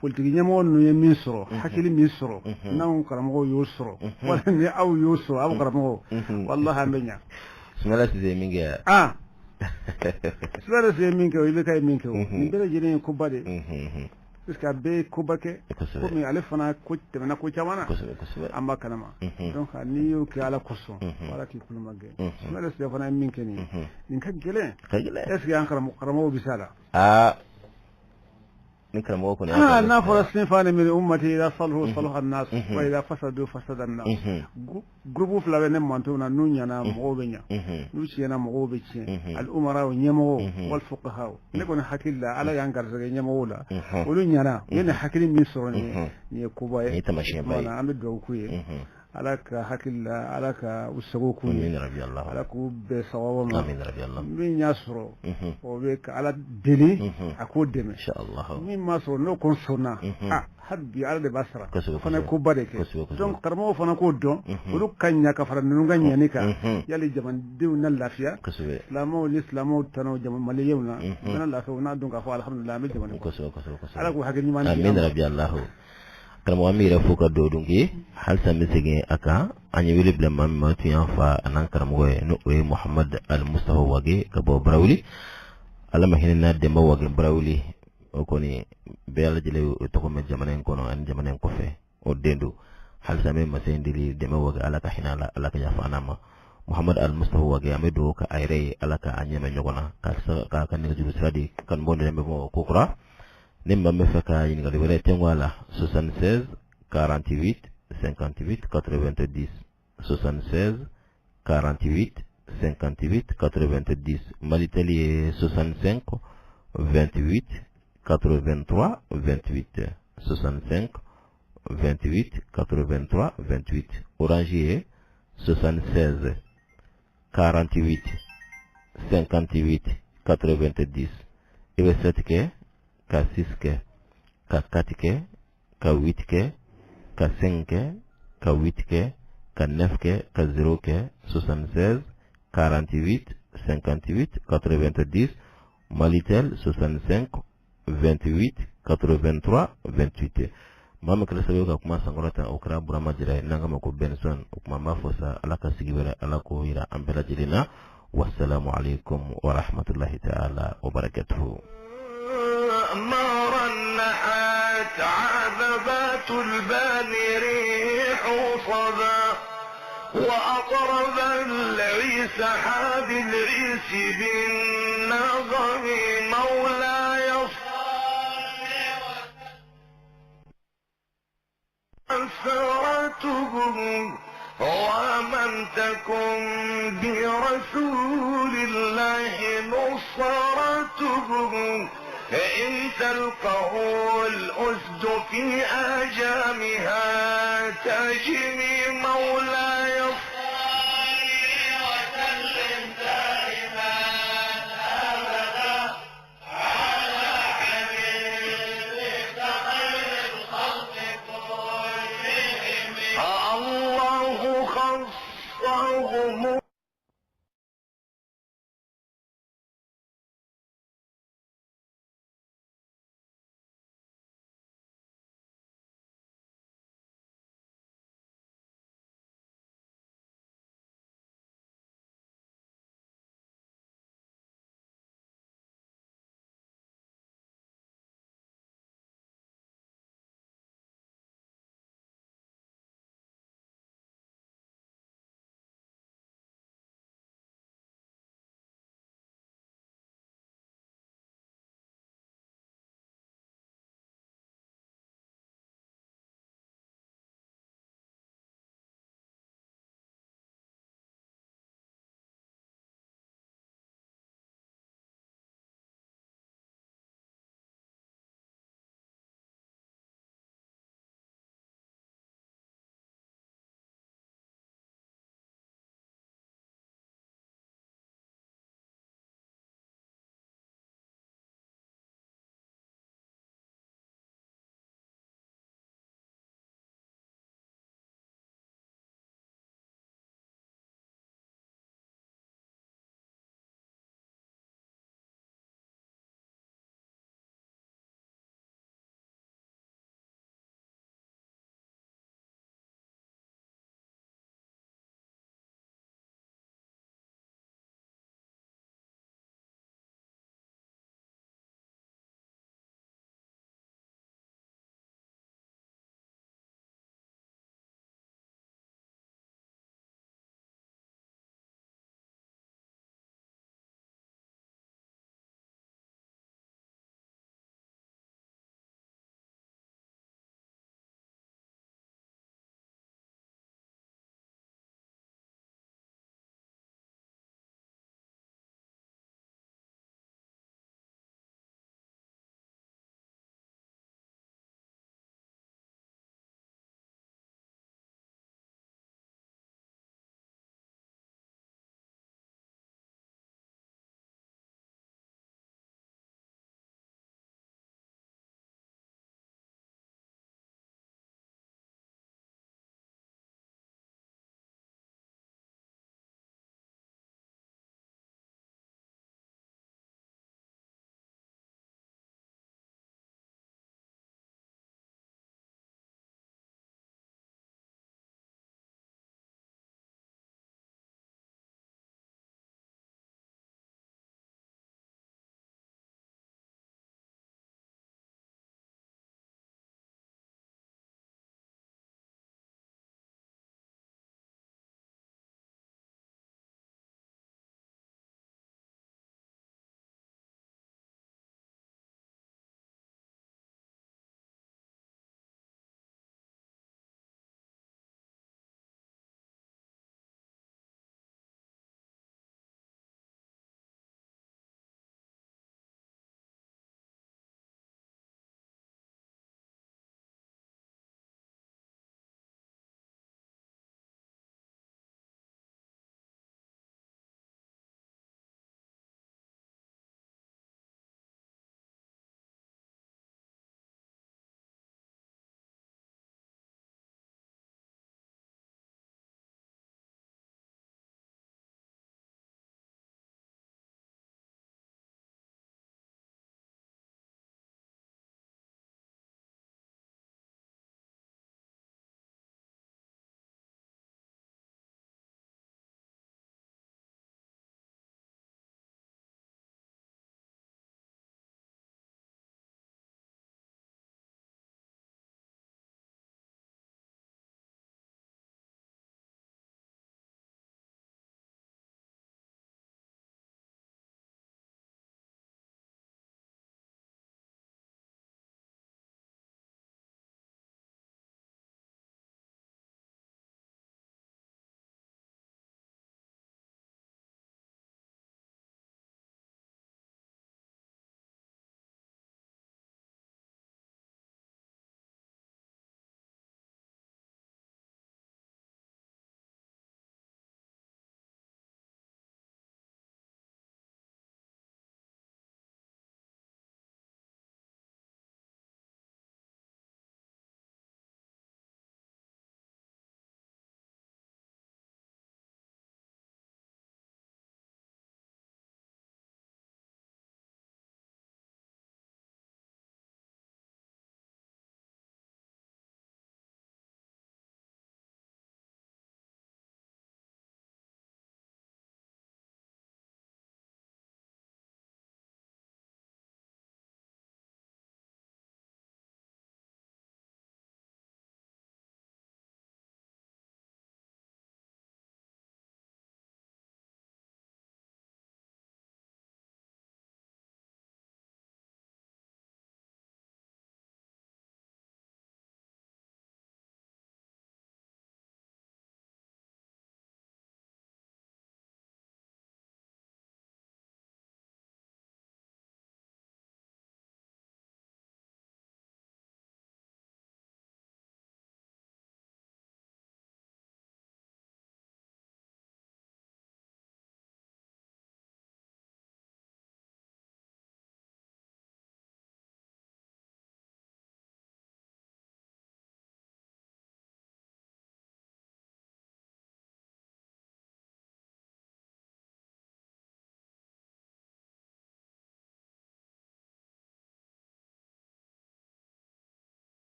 politiki ɲɛmɔgɔ ninnu ye min sɔrɔ hakili min sɔrɔ n'anw karamɔgɔw y'o sɔrɔ wala ni aw y'o sɔrɔ aw karamɔgɔw wallahi an bɛ ɲa Sumala Cissé min kɛ Sumala Cissé min kɛ o i bɛ ka ye min kɛ o nin bɛɛ lajɛlen ye koba de parce que a bɛɛ ye koba kɛ komi ale fana tɛmɛna ko caman na an b'a kalama donc n'i y'o kɛ ala kosɔn ala k'i kuloma gɛn Sumala Cissé fana ye min kɛ nin ka gɛlɛn est ce que an karamɔgɔw bɛ se a la ni karamɔgɔ kɔni n'a fɔra sinfani min ummati ila salhu salaha an-nas wa ila fasadu fasada an-nas groupe fila bɛ ne mantonw na n'u ɲana mɔgɔw bɛ ɲa n'u tiɲɛna mɔgɔw bɛ tiɲɛ al umara ɲɛmɔgɔw wal fuqaha ne kɔni hakili la ala y'an garisɛgɛ ɲɛmɔgɔw la olu ɲana u ye nin hakili min sɔrɔ nin ye koba ye an bɛ dugawu k'u ye ala ka hakili la ala ka u sago k'u ye ala k'u bɛɛ sababu ma min y'a sɔrɔ o bɛ ka ala deli a k'o dɛmɛ min m'a sɔrɔ n'o ko sɔnna hali bi ala de b'a sara o fana ye koba de kɛ donc karamɔgɔw fana k'o dɔn olu ka ɲa ka fara ninnu ka ɲani kan yali jamanadenw na lafiya silamɛw ni silamɛw tano maliyɛnw na u na lafiya u n'a dɔn k'a fɔ alhamdulilah an bɛ jamana ala k'u hakili ɲuman di karamɔgɔ min yɛrɛ fo ka dɔw dun kɛ halisa n bɛ segin a kan an ye wele bila maa min ma tun y'an fa an'an karamɔgɔ ye n'o ye Muhamad Al-Mustafa Wage ka bɔ Barawuli ala ma hinɛ n'a denba Wage Barawuli o kɔni bɛɛ lajɛlen o tɔgɔ mɛn jamana in kɔnɔ ani jamana in kɔfɛ o den don halisa n bɛ masa in deli denba Wage ala ka hinɛ a la ala ka yafa an ma Muhamad Al-Mustafa Wage an bɛ dugawu ka a yɛrɛ ye ala ka a ɲɛmɛ ɲɔgɔn na k'a ka nɛgɛjuru sira di kanubɔ de bɛ bɔ ko kura ne maa min fɛ ka ɲininkali wɛrɛ tɛŋɔ a la 76 48 58 90 76 48 58 90 Malitel ye 65 28 83 28 65 28 83 28 Orange ye 76 48 58 90 i bɛ 7 kɛ ka 6 kɛ ka 4 kɛ ka 8 kɛ ka 5 kɛ ka 8 kɛ ka 9 kɛ ka 0 kɛ 76 48 58 90 Malitel 65 28 83 28 maa min kɛra sababu ka kuma sankɔrɔta o kɛra Burama Jara ye n'an k'a ma ko Benson o kuma b'a fɔ sa ala ka sigi wɛrɛ ala k'o yira an bɛɛ lajɛlen na wassalamu alaikum wa rahmatullahi ta'ala wa barakatuhu مر النحات عذبات البان ريح صبا وأطرب العيس حاد العيس بالنغم مولاي أسرتهم ومن تكن برسول الله نصرتهم إن تلقه الأسد في آجامها تجمي مولاي